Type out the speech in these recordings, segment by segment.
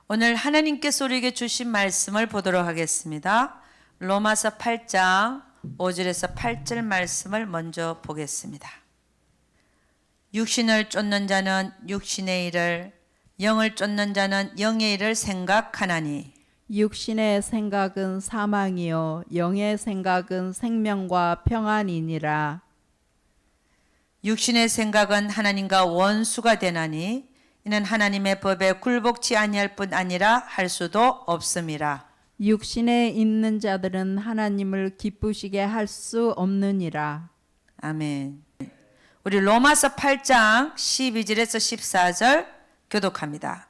오늘 하나님께서 우리에게 주신 말씀을 보도록 하겠습니다. 로마서 8장 5절에서 8절 말씀을 먼저 보겠습니다. 육신을 쫓는 자는 육신의 일을, 영을 쫓는 자는 영의 일을 생각하나니 육신의 생각은 사망이요 영의 생각은 생명과 평안이니라. 육신의 생각은 하나님과 원수가 되나니 이는 하나님의 법에 굴복치 아니할 뿐 아니라 할 수도 없음이라. 육신에 있는 자들은 하나님을 기쁘시게 할 수 없느니라. 아멘. 우리 로마서 8장 12절에서 14절 교독합니다.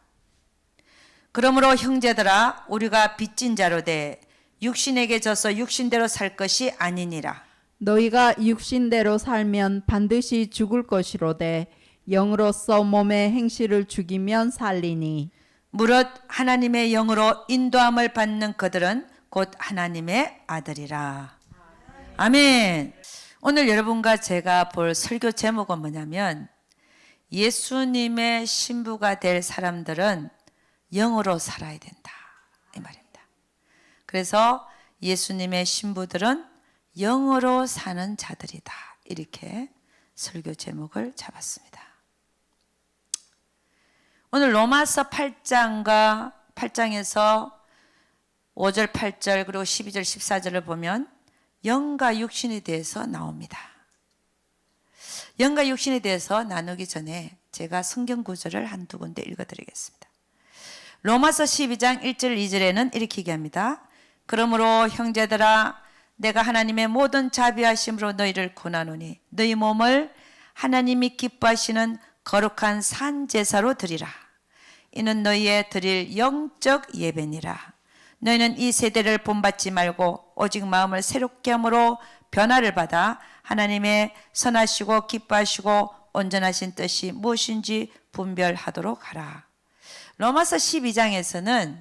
그러므로 형제들아 우리가 빚진 자로 돼 육신에게 져서 육신대로 살 것이 아니니라. 너희가 육신대로 살면 반드시 죽을 것이로되 영으로서 몸의 행실을 죽이면 살리니. 무릇 하나님의 영으로 인도함을 받는 그들은 곧 하나님의 아들이라. 아멘. 오늘 여러분과 제가 볼 설교 제목은 뭐냐면 예수님의 신부가 될 사람들은 영으로 살아야 된다 이 말입니다. 그래서 예수님의 신부들은 영으로 사는 자들이다 이렇게 설교 제목을 잡았습니다. 오늘 로마서 8장에서 5절 8절 그리고 12절 14절을 보면 영과 육신에 대해서 나옵니다. 영과 육신에 대해서 나누기 전에 제가 성경 구절을 한두 군데 읽어드리겠습니다. 로마서 12장 1절 2절에는 이렇게 얘기합니다. 그러므로 형제들아 내가 하나님의 모든 자비하심으로 너희를 권하노니 너희 몸을 하나님이 기뻐하시는 거룩한 산 제사로 드리라. 이는 너희의 드릴 영적 예배니라. 너희는 이 세대를 본받지 말고 오직 마음을 새롭게 함으로 변화를 받아 하나님의 선하시고 기뻐하시고 온전하신 뜻이 무엇인지 분별하도록 하라. 로마서 12장에서는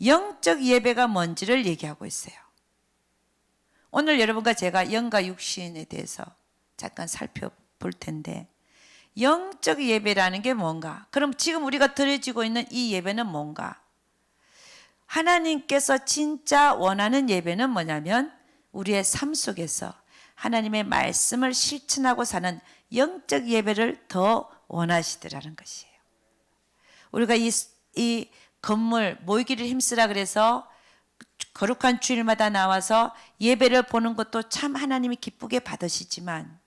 영적 예배가 뭔지를 얘기하고 있어요. 오늘 여러분과 제가 영과 육신에 대해서 잠깐 살펴볼 텐데 영적 예배라는 게 뭔가? 그럼 지금 우리가 드려지고 있는 이 예배는 뭔가? 하나님께서 진짜 원하는 예배는 뭐냐면 우리의 삶 속에서 하나님의 말씀을 실천하고 사는 영적 예배를 더 원하시더라는 것이에요. 우리가 이 건물 모이기를 힘쓰라 그래서 거룩한 주일마다 나와서 예배를 보는 것도 참 하나님이 기쁘게 받으시지만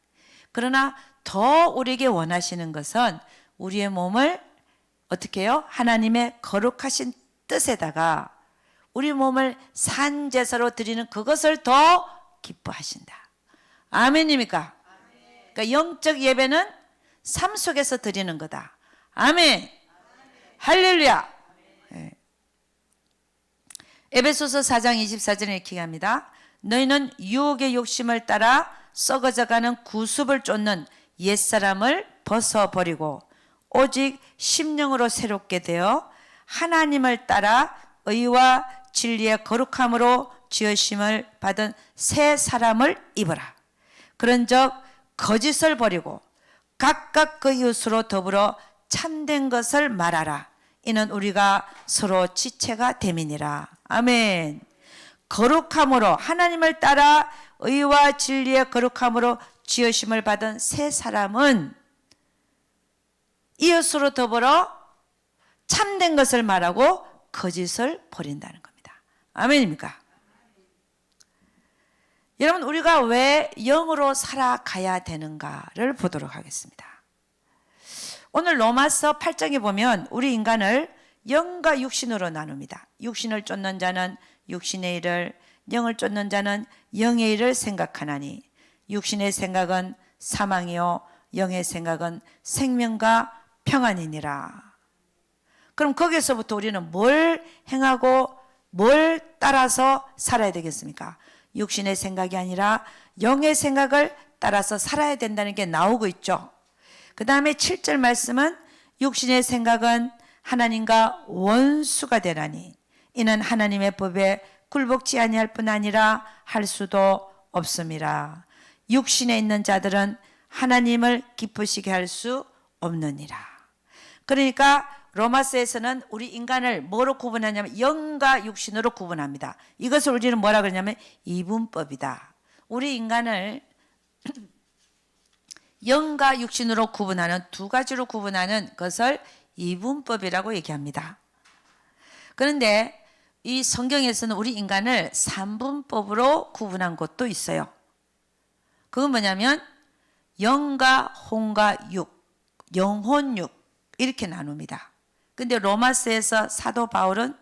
그러나 더 우리에게 원하시는 것은 우리의 몸을 어떻게 해요? 하나님의 거룩하신 뜻에다가 우리 몸을 산제사로 드리는 그것을 더 기뻐하신다. 아멘입니까? 그러니까 영적 예배는 삶 속에서 드리는 거다. 아멘. 할렐루야. 네. 에베소서 4장 24절에 이렇게 합니다. 너희는 유혹의 욕심을 따라 썩어져가는 구습을 쫓는 옛사람을 벗어버리고 오직 심령으로 새롭게 되어 하나님을 따라 의와 진리의 거룩함으로 지으심을 받은 새 사람을 입으라. 그런즉 거짓을 버리고 각각 그 이웃으로 더불어 참된 것을 말하라. 이는 우리가 서로 지체가 됨이니라. 아멘. 거룩함으로 하나님을 따라 의와 진리의 거룩함으로 지으심을 받은 새 사람은 이웃으로 더불어 참된 것을 말하고 거짓을 버린다는 겁니다. 아멘입니까? 여러분 우리가 왜 영으로 살아가야 되는가를 보도록 하겠습니다. 오늘 로마서 8장에 보면 우리 인간을 영과 육신으로 나눕니다. 육신을 쫓는 자는 육신의 일을, 영을 쫓는 자는 영의 일을 생각하나니 육신의 생각은 사망이요 영의 생각은 생명과 평안이니라. 그럼 거기서부터 우리는 뭘 행하고 뭘 따라서 살아야 되겠습니까? 육신의 생각이 아니라 영의 생각을 따라서 살아야 된다는 게 나오고 있죠. 그 다음에 7절 말씀은 육신의 생각은 하나님과 원수가 되나니 이는 하나님의 법에 굴복치 아니할 뿐 아니라 할 수도 없음이라. 육신에 있는 자들은 하나님을 기쁘시게 할 수 없느니라. 그러니까 로마서에서는 우리 인간을 뭐로 구분하냐면 영과 육신으로 구분합니다. 이것을 우리는 뭐라 그러냐면 이분법이다. 우리 인간을 영과 육신으로 구분하는 두 가지로 구분하는 것을 이분법이라고 얘기합니다. 그런데 이 성경에서는 우리 인간을 삼분법으로 구분한 것도 있어요. 그건 뭐냐면 영과 혼과 육, 영혼육 이렇게 나눕니다. 근데 로마서에서 사도 바울은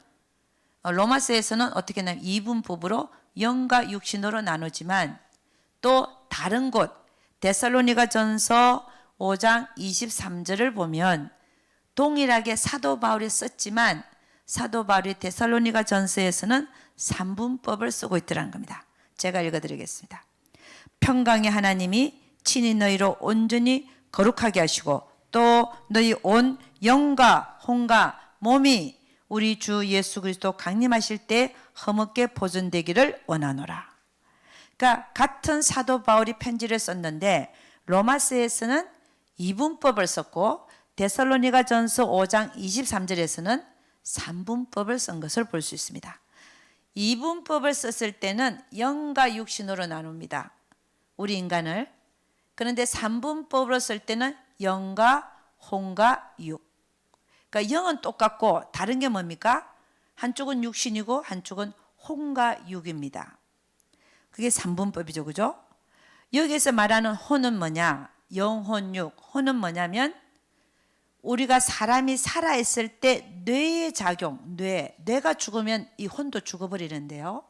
로마서에서는 어떻게 나면 이분법으로 영과 육신으로 나누지만 또 다른 곳 데살로니가전서 5장 23절을 보면 동일하게 사도 바울이 썼지만 사도 바울이 데살로니가전서에서는 삼분법을 쓰고 있더라는 겁니다. 제가 읽어드리겠습니다. 평강의 하나님이 친히 너희로 온전히 거룩하게 하시고 또 너희 온 영과 혼과 몸이 우리 주 예수 그리스도 강림하실 때 흠없게 보존되기를 원하노라. 그러니까 같은 사도 바울이 편지를 썼는데 로마서에서는 이분법을 썼고 데살로니가전서 5장 23절에서는 삼분법을 쓴 것을 볼 수 있습니다. 이분법을 썼을 때는 영과 육신으로 나눕니다. 우리 인간을. 그런데 삼분법으로 쓸 때는 영과 혼과 육. 그러니까 영은 똑같고 다른 게 뭡니까? 한쪽은 육신이고 한쪽은 혼과 육입니다. 그게 삼분법이죠. 그죠? 여기에서 말하는 혼은 뭐냐? 영혼육. 혼은 뭐냐면 우리가 사람이 살아있을 때 뇌의 작용, 뇌가 죽으면 이 혼도 죽어버리는데요.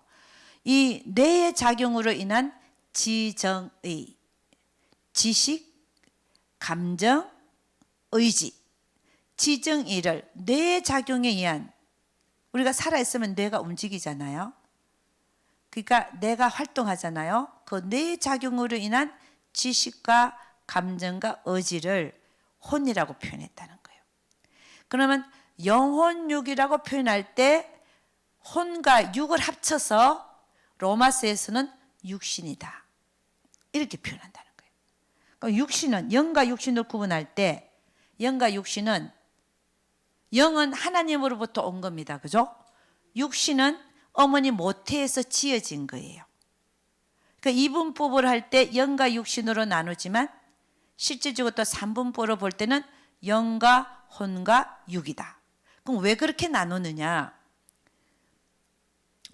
이 뇌의 작용으로 인한 지정의, 지식, 감정, 의지, 지정의를 뇌의 작용에 의한 우리가 살아있으면 뇌가 움직이잖아요. 그러니까 뇌가 활동하잖아요. 그 뇌의 작용으로 인한 지식과 감정과 의지를 혼이라고 표현했다는 거예요. 그러면 영혼육이라고 표현할 때 혼과 육을 합쳐서 로마서에서는 육신이다. 이렇게 표현한다는 거예요. 그럼 육신은 영과 육신을 구분할 때 영과 육신은 영은 하나님으로부터 온 겁니다. 그죠? 육신은 어머니 모태에서 지어진 거예요. 그러니까 이분법을 할 때 영과 육신으로 나누지만 실질적으로 또 삼분법으로 볼 때는 영과 혼과 육이다. 그럼 왜 그렇게 나누느냐?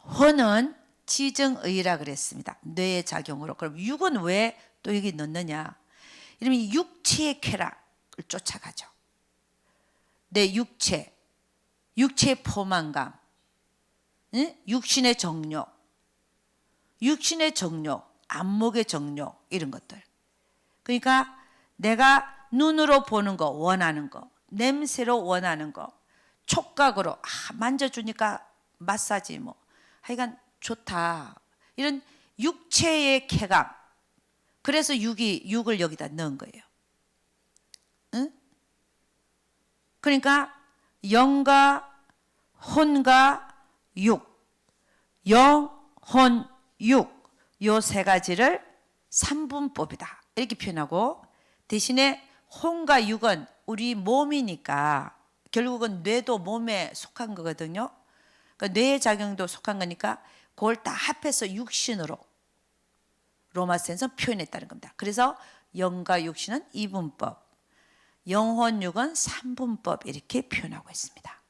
혼은 지정의라 그랬습니다. 뇌의 작용으로. 그럼 육은 왜 또 여기 넣느냐? 이러면 육체의 쾌락을 쫓아가죠. 내 육체의 포만감, 응? 육신의 정욕, 안목의 정욕 이런 것들. 그러니까 내가 눈으로 보는 거 원하는 거, 냄새로 원하는 거, 촉각으로 만져주니까 마사지 뭐 하여간 좋다. 이런 육체의 쾌감. 그래서 육을 여기다 넣은 거예요. 응? 그러니까 영과 혼과 육, 영, 혼, 육 요 세 가지를 삼분법이다. 이렇게 표현하고 대신에 혼과 육은 우리 몸이니까 결국은 뇌도 몸에 속한 거거든요. 그러니까 뇌의 작용도 속한 거니까 그걸 다 합해서 육신으로 로마서에서 표현했다는 겁니다. 그래서 영과 육신은 이분법, 영혼육은 삼분법 이렇게 표현하고 있습니다.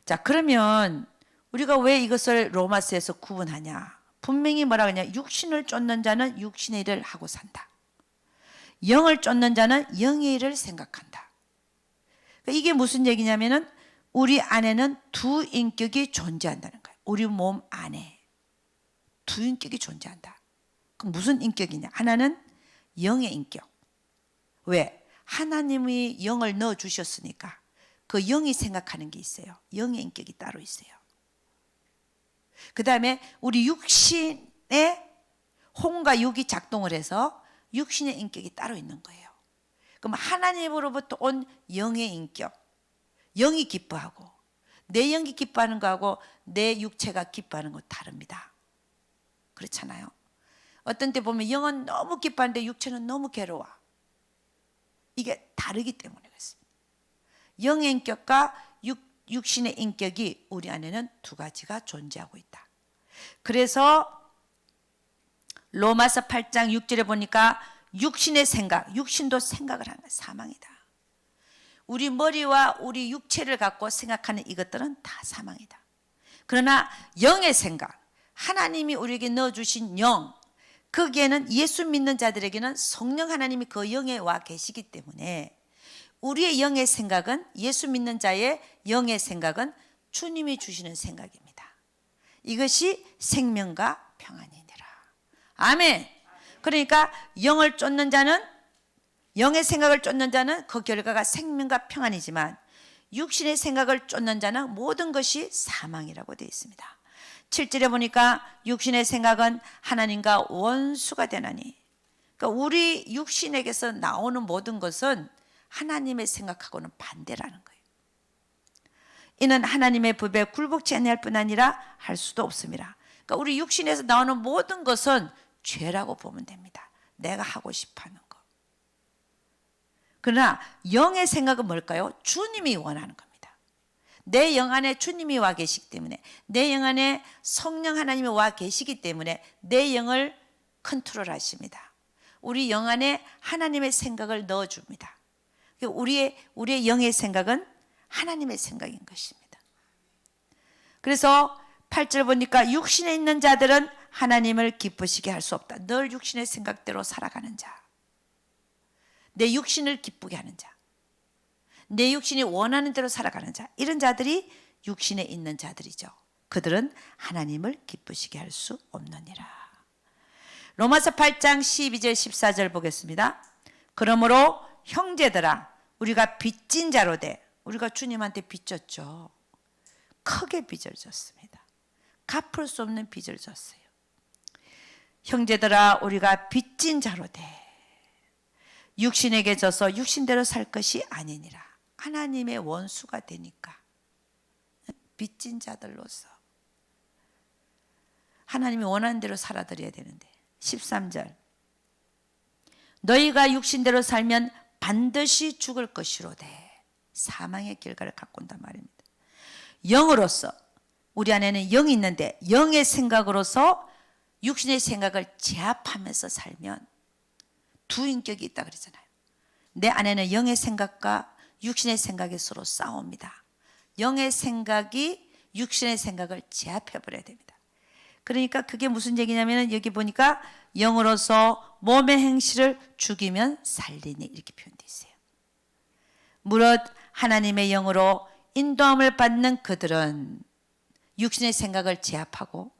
자, 그러면 우리가 왜 이것을 로마서에서 구분하냐? 분명히 뭐라 그러냐? 육신을 쫓는 자는 육신의 일을 하고 산다. 영을 쫓는 자는 영의 일을 생각한다. 그러니까 이게 무슨 얘기냐면은 우리 안에는 두 인격이 존재한다는 거예요. 우리 몸 안에 두 인격이 존재한다. 그럼 무슨 인격이냐? 하나는 영의 인격. 왜? 하나님이 영을 넣어 주셨으니까 그 영이 생각하는 게 있어요. 영의 인격이 따로 있어요. 그 다음에 우리 육신에 혼과 육이 작동을 해서 육신의 인격이 따로 있는 거예요. 그럼 하나님으로부터 온 영의 인격, 영이 기뻐하고 내 영이 기뻐하는 거하고 내 육체가 기뻐하는 거 다릅니다. 그렇잖아요. 어떤 때 보면 영은 너무 기뻐하는데 육체는 너무 괴로워. 이게 다르기 때문에 그렇습니다. 영의 인격과 육신의 인격이 우리 안에는 두 가지가 존재하고 있다. 그래서 로마서 8장 6절에 보니까 육신의 생각, 육신도 생각을 하는 거야. 사망이다. 우리 머리와 우리 육체를 갖고 생각하는 이것들은 다 사망이다. 그러나 영의 생각, 하나님이 우리에게 넣어주신 영, 거기에는 예수 믿는 자들에게는 성령 하나님이 그 영에 와 계시기 때문에 우리의 영의 생각은, 예수 믿는 자의 영의 생각은 주님이 주시는 생각입니다. 이것이 생명과 평안이니라. 아멘. 그러니까 영을 쫓는 자는, 영의 생각을 쫓는 자는 그 결과가 생명과 평안이지만 육신의 생각을 쫓는 자는 모든 것이 사망이라고 되어 있습니다. 7절에 보니까 육신의 생각은 하나님과 원수가 되나니, 그러니까 우리 육신에게서 나오는 모든 것은 하나님의 생각하고는 반대라는 거예요. 이는 하나님의 법에 굴복치 아니할 뿐 아니라 할 수도 없습니다. 그러니까 우리 육신에서 나오는 모든 것은 죄라고 보면 됩니다. 내가 하고 싶어하는 거. 그러나 영의 생각은 뭘까요? 주님이 원하는 겁니다. 내 영 안에 주님이 와 계시기 때문에, 내 영 안에 성령 하나님이 와 계시기 때문에 내 영을 컨트롤하십니다. 우리 영 안에 하나님의 생각을 넣어줍니다. 우리의 영의 생각은 하나님의 생각인 것입니다. 그래서 8절 보니까 육신에 있는 자들은 하나님을 기쁘시게 할 수 없다. 늘 육신의 생각대로 살아가는 자, 내 육신을 기쁘게 하는 자, 내 육신이 원하는 대로 살아가는 자, 이런 자들이 육신에 있는 자들이죠. 그들은 하나님을 기쁘시게 할 수 없느니라. 로마서 8장 12절 14절 보겠습니다. 그러므로 형제들아, 우리가 빚진 자로 돼, 우리가 주님한테 빚졌죠. 크게 빚을 졌습니다. 갚을 수 없는 빚을 졌어요. 형제들아, 우리가 빚진 자로 돼 육신에게 져서 육신대로 살 것이 아니니라. 하나님의 원수가 되니까 빚진 자들로서 하나님이 원하는 대로 살아드려야 되는데. 13절, 너희가 육신대로 살면 반드시 죽을 것이로되 사망의 결과를 갖고 온단 말입니다. 영으로서, 우리 안에는 영이 있는데 영의 생각으로서 육신의 생각을 제압하면서 살면 두 인격이 있다 그러잖아요. 내 안에는 영의 생각과 육신의 생각이 서로 싸웁니다. 영의 생각이 육신의 생각을 제압해버려야 됩니다. 그러니까 그게 무슨 얘기냐면, 여기 보니까 영으로서 몸의 행실을 죽이면 살리니, 이렇게 표현되어 있어요. 무릇 하나님의 영으로 인도함을 받는 그들은 육신의 생각을 제압하고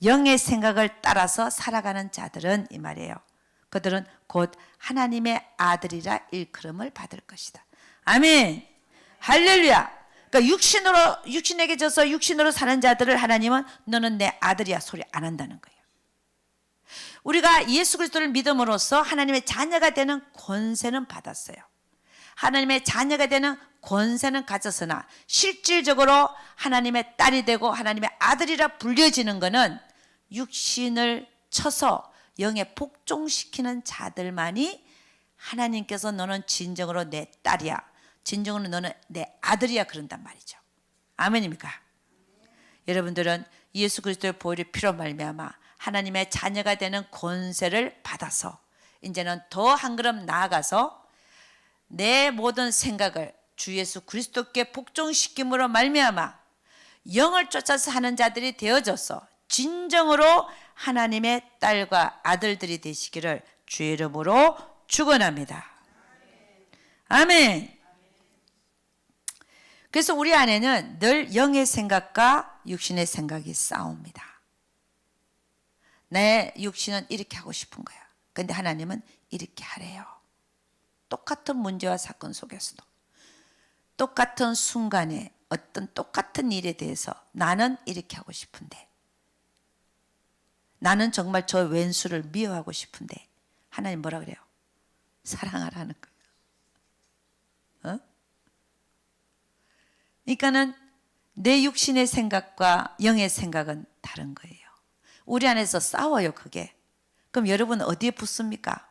영의 생각을 따라서 살아가는 자들은, 이 말이에요, 그들은 곧 하나님의 아들이라 일컬음을 받을 것이다. 아멘. 할렐루야. 그러니까 육신에게 져서 육신으로 사는 자들을 하나님은 너는 내 아들이야 소리 안 한다는 거예요. 우리가 예수 그리스도를 믿음으로써 하나님의 자녀가 되는 권세는 받았어요. 하나님의 자녀가 되는 권세는 가졌으나 실질적으로 하나님의 딸이 되고 하나님의 아들이라 불려지는 것은 육신을 쳐서 영에 복종시키는 자들만이 하나님께서 너는 진정으로 내 딸이야, 진정으로 너는 내 아들이야 그런단 말이죠. 아멘입니까? 여러분들은 예수 그리스도의 보혈의 피로 말미암아 하나님의 자녀가 되는 권세를 받아서 이제는 더 한 걸음 나아가서 내 모든 생각을 주 예수 그리스도께 복종시킴으로 말미암아 영을 쫓아서 하는 자들이 되어져서 진정으로 하나님의 딸과 아들들이 되시기를 주의 이름으로 축원합니다. 아멘. 그래서 우리 안에는 늘 영의 생각과 육신의 생각이 싸웁니다. 내 육신은 이렇게 하고 싶은 거야. 근데 하나님은 이렇게 하래요. 똑같은 문제와 사건 속에서도 똑같은 순간에 어떤 똑같은 일에 대해서 나는 이렇게 하고 싶은데, 나는 정말 저 왼수를 미워하고 싶은데 하나님 뭐라 그래요? 사랑하라는 거예요. 그러니까는 내 육신의 생각과 영의 생각은 다른 거예요. 우리 안에서 싸워요, 그게. 그럼 여러분 어디에 붙습니까?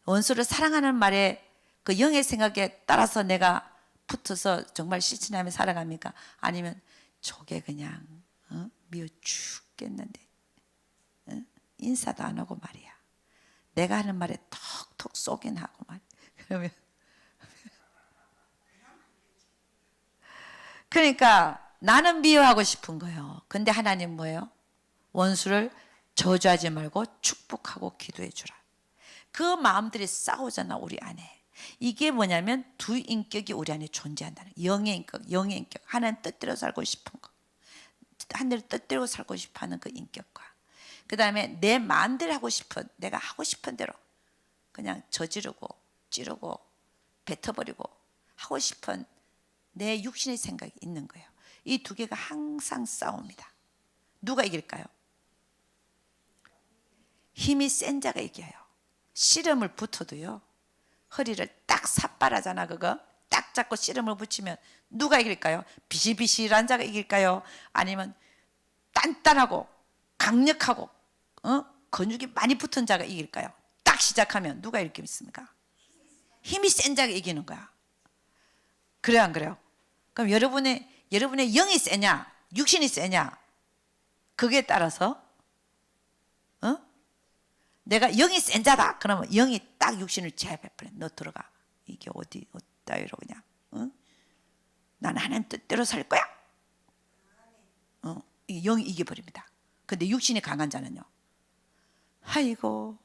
원수를 사랑하는 말에 그 영의 생각에 따라서 내가 붙어서 정말 실천하며 살아갑니까? 아니면 저게 그냥 미워 죽겠는데 인사도 안 하고 말이야. 내가 하는 말에 톡톡 쏘긴 하고 말이야. 그러면 그러니까 나는 미워하고 싶은 거예요. 근데 하나님 뭐예요? 원수를 저주하지 말고 축복하고 기도해 주라. 그 마음들이 싸우잖아 우리 안에. 이게 뭐냐면 두 인격이 우리 안에 존재한다는 거예요. 영의 인격, 영의 인격. 하나는 뜻대로 살고 싶은 거, 하나님 뜻대로 살고 싶어하는 그 인격과, 그 다음에 내 마음대로 하고 싶은, 내가 하고 싶은 대로 그냥 저지르고 찌르고 뱉어버리고 하고 싶은 내 육신의 생각이 있는 거예요. 이 두 개가 항상 싸웁니다. 누가 이길까요? 힘이 센 자가 이겨요. 씨름을 붙어도요, 허리를 딱 삿발하잖아. 그거 딱 잡고 씨름을 붙이면 누가 이길까요? 비실비실한 자가 이길까요? 아니면 단단하고 강력하고 근육이 많이 붙은 자가 이길까요? 딱 시작하면 누가 이기겠습니까? 힘이 센 자가 이기는 거야. 그래요, 안 그래요? 그럼 여러분의 영이 세냐, 육신이 세냐, 그게 따라서 내가 영이 센 자다. 그러면 영이 딱 육신을 제압해버려. 너 들어가. 이게 어디 어디로 그냥 나는 하나님 뜻대로 살 거야. 이 영이 이겨버립니다. 근데 육신이 강한 자는요, 아이고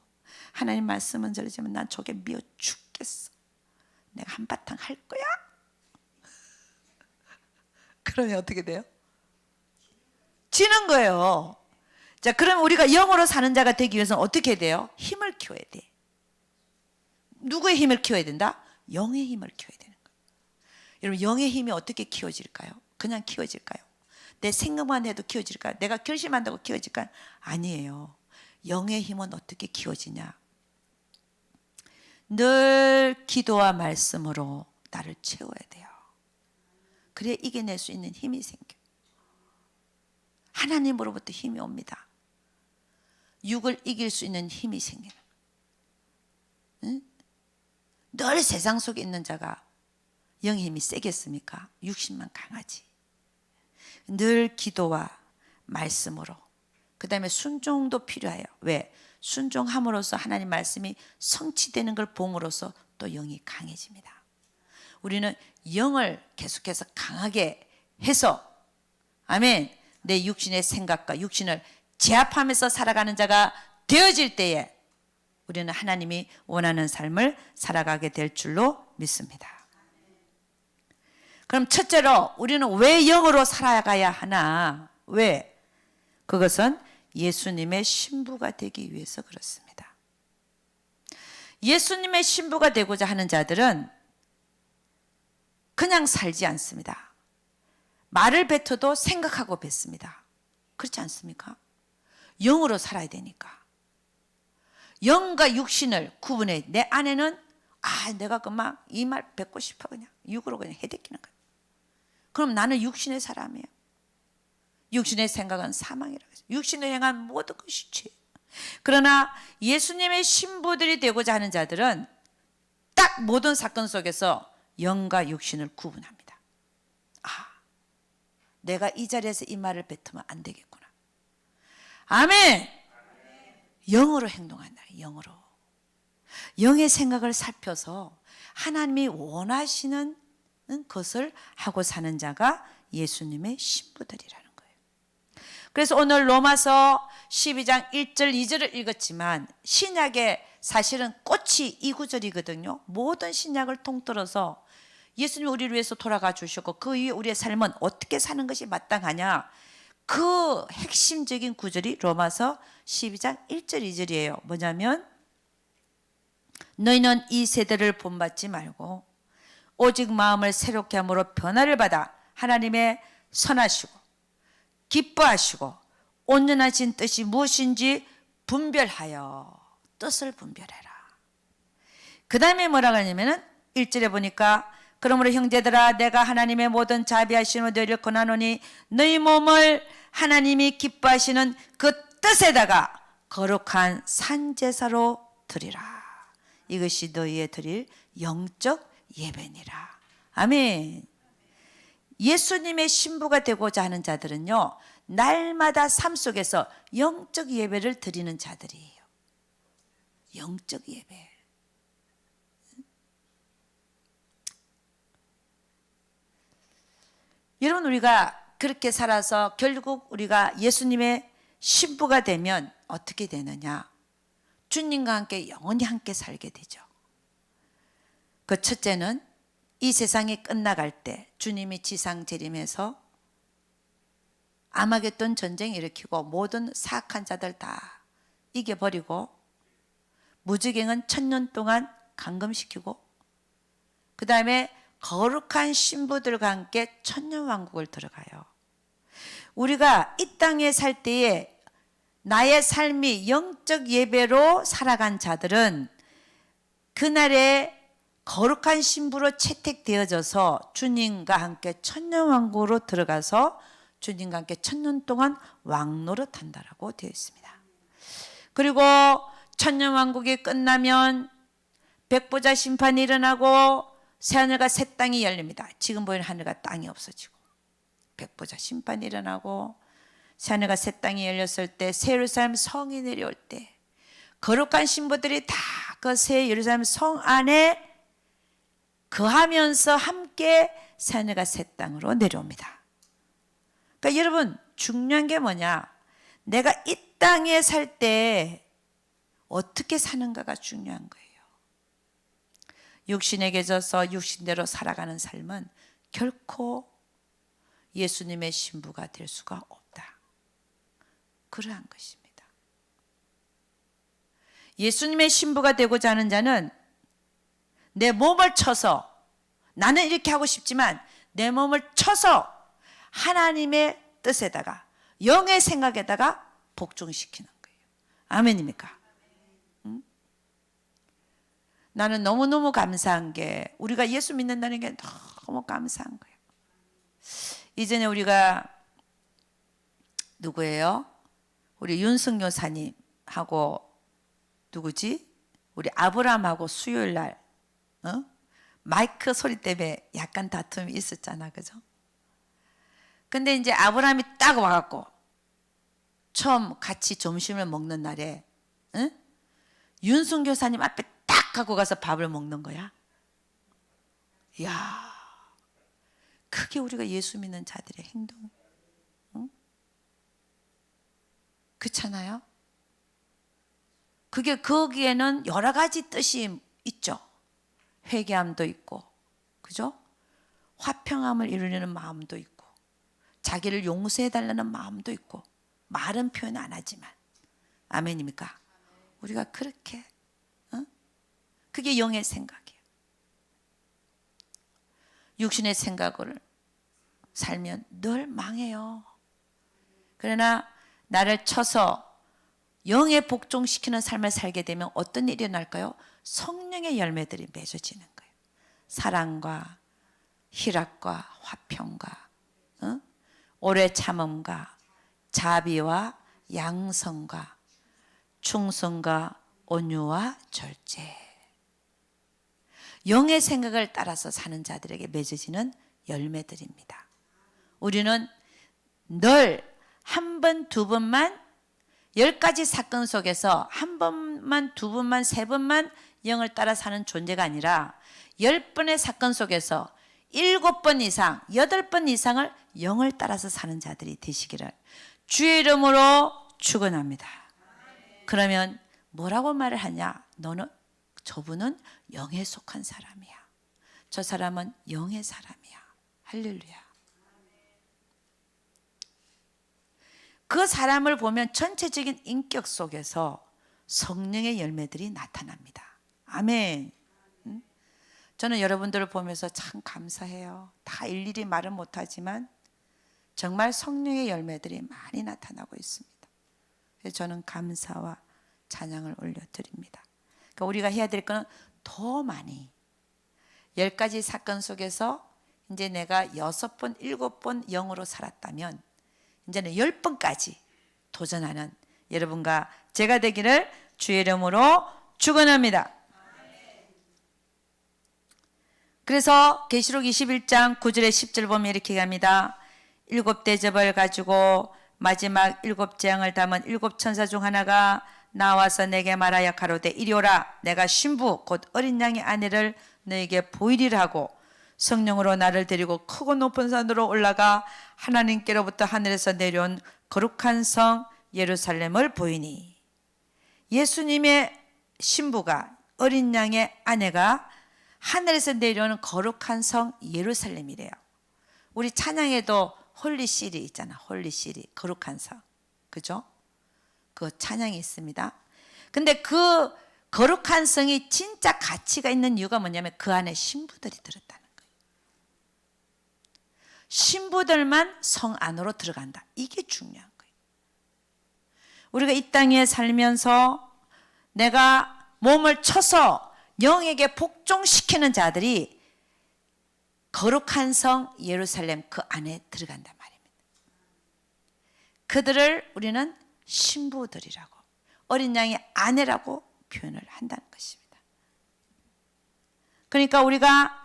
하나님 말씀은 저러지만 난 저게 미워 죽겠어. 내가 한바탕 할 거야. 그러면 어떻게 돼요? 지는 거예요. 자, 그럼 우리가 영으로 사는 자가 되기 위해서는 어떻게 해야 돼요? 힘을 키워야 돼. 누구의 힘을 키워야 된다? 영의 힘을 키워야 되는 거예요. 여러분, 영의 힘이 어떻게 키워질까요? 그냥 키워질까요? 내 생각만 해도 키워질까요? 내가 결심한다고 키워질까요? 아니에요. 영의 힘은 어떻게 키워지냐? 늘 기도와 말씀으로 나를 채워야 돼요. 그래야 이겨낼 수 있는 힘이 생겨요. 하나님으로부터 힘이 옵니다. 육을 이길 수 있는 힘이 생기는 거예요. 응? 늘 세상 속에 있는 자가 영의 힘이 세겠습니까? 육신만 강하지. 늘 기도와 말씀으로, 그 다음에 순종도 필요해요. 왜? 순종함으로써 하나님 말씀이 성취되는 걸 봄으로써 또 영이 강해집니다. 우리는 영을 계속해서 강하게 해서, 아멘, 내 육신의 생각과 육신을 제압하면서 살아가는 자가 되어질 때에 우리는 하나님이 원하는 삶을 살아가게 될 줄로 믿습니다. 그럼 첫째로 우리는 왜 영으로 살아가야 하나? 왜? 그것은 예수님의 신부가 되기 위해서 그렇습니다. 예수님의 신부가 되고자 하는 자들은 그냥 살지 않습니다. 말을 뱉어도 생각하고 뱉습니다. 그렇지 않습니까? 영으로 살아야 되니까. 영과 육신을 구분해. 내 안에는 내가 그만 이 말 뱉고 싶어, 그냥 육으로 그냥 해대끼는 거예요. 그럼 나는 육신의 사람이에요. 육신의 생각은 사망이라고 했어요. 육신을 향한 모든 것이 죄. 그러나 예수님의 신부들이 되고자 하는 자들은 딱 모든 사건 속에서 영과 육신을 구분합니다. 내가 이 자리에서 이 말을 뱉으면 안 되겠구나. 아멘. 영으로 행동한다. 영으로. 영의 생각을 살펴서 하나님이 원하시는 것을 하고 사는 자가 예수님의 신부들이라는 거예요. 그래서 오늘 로마서 12장 1절 2절을 읽었지만 신약의 사실은 꽃이 이 구절이거든요. 모든 신약을 통틀어서 예수님이 우리를 위해서 돌아가 주셨고 그 이후에 우리의 삶은 어떻게 사는 것이 마땅하냐, 그 핵심적인 구절이 로마서 12장 1절 2절이에요. 뭐냐면 너희는 이 세대를 본받지 말고 오직 마음을 새롭게 함으로 변화를 받아 하나님의 선하시고 기뻐하시고 온전하신 뜻이 무엇인지 분별하여 뜻을 분별해라. 그 다음에 뭐라고 하냐면은 1절에 보니까 그러므로 형제들아 내가 하나님의 모든 자비하심을 너희를 권하노니 너희 몸을 하나님이 기뻐하시는 그 뜻에다가 거룩한 산제사로 드리라. 이것이 너희의 드릴 영적 예배니라. 아멘. 예수님의 신부가 되고자 하는 자들은요, 날마다 삶 속에서 영적 예배를 드리는 자들이에요. 영적 예배. 여러분, 우리가 그렇게 살아서 결국 우리가 예수님의 신부가 되면 어떻게 되느냐? 주님과 함께 영원히 함께 살게 되죠. 그 첫째는 이 세상이 끝나갈 때 주님이 지상 재림해서 아마겟돈 전쟁 일으키고 모든 사악한 자들 다 이겨버리고 무지갱은 1000년 동안 감금시키고 그 다음에 거룩한 신부들과 함께 천년왕국을 들어가요. 우리가 이 땅에 살 때에 나의 삶이 영적 예배로 살아간 자들은 그날에 거룩한 신부로 채택되어져서 주님과 함께 천년왕국으로 들어가서 주님과 함께 1000년 동안 왕노릇한다라고 되어 있습니다. 그리고 천년왕국이 끝나면 백보자 심판이 일어나고 새하늘과 새 땅이 열립니다. 지금 보이는 하늘과 땅이 없어지고 백보자 심판이 일어나고 새하늘과 새 땅이 열렸을 때 새 예루살렘 성이 내려올 때 거룩한 신부들이 다 그 새 예루살렘 성 안에 거하면서 함께 새하늘과 새 땅으로 내려옵니다. 그러니까 여러분, 중요한 게 뭐냐? 내가 이 땅에 살 때 어떻게 사는가가 중요한 거예요. 육신에 져서 육신대로 살아가는 삶은 결코 예수님의 신부가 될 수가 없다. 그러한 것입니다. 예수님의 신부가 되고자 하는 자는 내 몸을 쳐서, 나는 이렇게 하고 싶지만 내 몸을 쳐서 하나님의 뜻에다가 영의 생각에다가 복종시키는 거예요. 아멘입니까? 나는 너무너무 감사한 게 우리가 예수 믿는다는 게 너무 감사한 거예요. 이전에 우리가 누구예요? 우리 윤승 여사님하고 누구지? 우리 아브라함하고 수요일 날 마이크 소리 때문에 약간 다툼이 있었잖아, 그죠? 근데 이제 아브라함이 딱 와갖고 처음 같이 점심을 먹는 날에 윤승 교사님 앞에 딱 갖고 가서 밥을 먹는 거야. 이야, 그게 우리가 예수 믿는 자들의 행동. 그렇잖아요? 그게 거기에는 여러 가지 뜻이 있죠. 회개함도 있고, 그죠? 화평함을 이루려는 마음도 있고, 자기를 용서해달라는 마음도 있고, 말은 표현 안 하지만, 아멘입니까? 우리가 그렇게, 그게 영의 생각이에요. 육신의 생각을 살면 늘 망해요. 그러나 나를 쳐서 영에 복종시키는 삶을 살게 되면 어떤 일이 날까요? 성령의 열매들이 맺어지는 거예요. 사랑과 희락과 화평과 오래 참음과 자비와 양성과 충성과 온유와 절제. 영의 생각을 따라서 사는 자들에게 맺어지는 열매들입니다. 우리는 늘 한 번, 두 번만 10가지 사건 속에서 한 번만, 두 번만, 세 번만 영을 따라 사는 존재가 아니라 10번의 사건 속에서 7번 이상, 8번 이상을 영을 따라서 사는 자들이 되시기를 주의 이름으로 축원합니다. 그러면 뭐라고 말을 하냐? 저분은 영에 속한 사람이야. 저 사람은 영의 사람이야. 할렐루야. 그 사람을 보면 전체적인 인격 속에서 성령의 열매들이 나타납니다. 아멘. 저는 여러분들을 보면서 참 감사해요. 다 일일이 말은 못하지만 정말 성령의 열매들이 많이 나타나고 있습니다. 그래서 저는 감사와 찬양을 올려드립니다. 그러니까 우리가 해야 될 거는 더 많이 10가지 사건 속에서 이제 내가 6번, 7번 영으로 살았다면 이제는 10번까지 도전하는 여러분과 제가 되기를 주의 이름으로 축원합니다. 그래서 계시록 21장 9절에 10절 보면 이렇게 합니다. 7 대접을 가지고 마지막 7 재앙을 담은 7 천사 중 하나가 나와서 내게 말하여 가로되 이리 오라. 내가 신부 곧 어린 양의 아내를 너에게 보이리라 하고 성령으로 나를 데리고 크고 높은 산으로 올라가 하나님께로부터 하늘에서 내려온 거룩한 성 예루살렘을 보이니. 예수님의 신부가 어린 양의 아내가 하늘에서 내려오는 거룩한 성 예루살렘이래요. 우리 찬양에도 홀리시리 있잖아. 홀리시리, 거룩한 성. 그죠? 그 찬양이 있습니다. 근데 그 거룩한 성이 진짜 가치가 있는 이유가 뭐냐면 그 안에 신부들이 들었다는 거예요. 신부들만 성 안으로 들어간다. 이게 중요한 거예요. 우리가 이 땅에 살면서 내가 몸을 쳐서 영에게 복종시키는 자들이 거룩한 성 예루살렘 그 안에 들어간단 말입니다. 그들을 우리는 신부들이라고, 어린 양의 아내라고 표현을 한다는 것입니다. 그러니까 우리가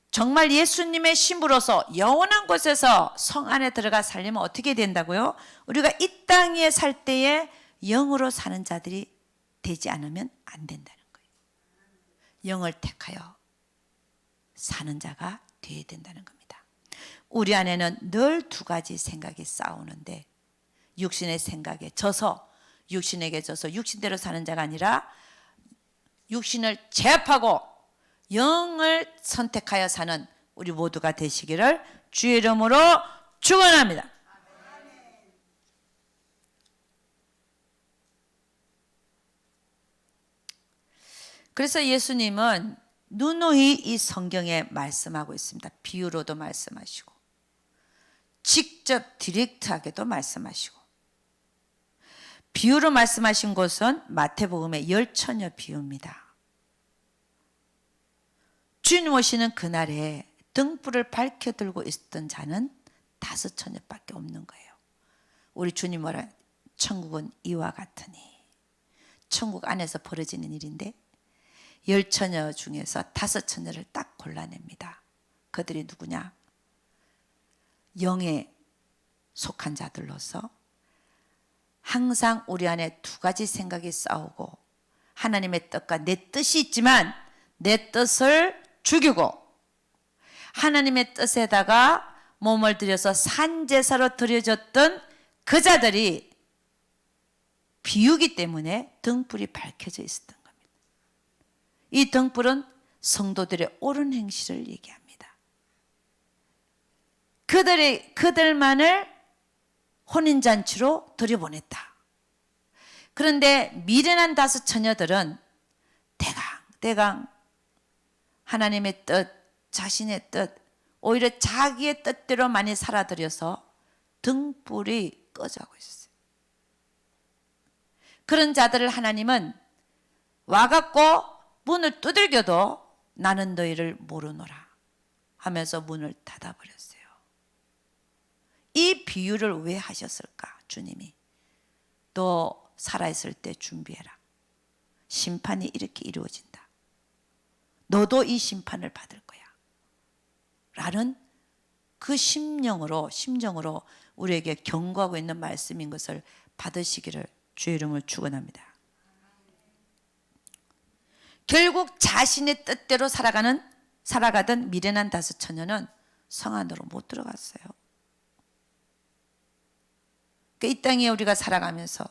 정말 예수님의 신부로서 영원한 곳에서 성 안에 들어가 살려면 어떻게 된다고요? 우리가 이 땅에 살 때에 영으로 사는 자들이 되지 않으면 안 된다는 거예요. 영을 택하여 사는 자가 되어야 된다는 겁니다. 우리 안에는 늘 두 가지 생각이 싸우는데 육신의 생각에 져서 육신에게 져서 육신대로 사는 자가 아니라 육신을 제압하고 영을 선택하여 사는 우리 모두가 되시기를 주의 이름으로 축원합니다. 그래서 예수님은 누누이 이 성경에 말씀하고 있습니다. 비유로도 말씀하시고 직접 디렉트하게도 말씀하시고 비유로 말씀하신 곳은 마태복음의 열 처녀 비유입니다. 주님 오시는 그날에 등불을 밝혀 들고 있었던 자는 5 처녀밖에 없는 거예요. 우리 주님 뭐라 천국은 이와 같으니. 천국 안에서 벌어지는 일인데 10 처녀 중에서 5 처녀를 딱 골라냅니다. 그들이 누구냐? 영에 속한 자들로서 항상 우리 안에 2 가지 생각이 싸우고 하나님의 뜻과 내 뜻이 있지만 내 뜻을 죽이고 하나님의 뜻에다가 몸을 들여서 산제사로 드려졌던 그 자들이 비유기 때문에 등불이 밝혀져 있었던 겁니다. 이 등불은 성도들의 옳은 행실을 얘기합니다. 그들만을 혼인잔치로 들여보냈다. 그런데 미련한 5 처녀들은 대강 하나님의 뜻, 자신의 뜻, 오히려 자기의 뜻대로 많이 살아들여서 등불이 꺼져가고 있었어요. 그런 자들을 하나님은 와갖고 문을 두들겨도 나는 너희를 모르노라 하면서 문을 닫아버렸어요. 이 비유를 왜 하셨을까? 주님이 너 살아있을 때 준비해라. 심판이 이렇게 이루어진다. 너도 이 심판을 받을 거야. 라는 그 심정으로 우리에게 경고하고 있는 말씀인 것을 받으시기를 주의 이름을 축원합니다. 결국 자신의 뜻대로 살아가던 미련한 5 처녀는 성 안으로 못 들어갔어요. 이 땅에 우리가 살아가면서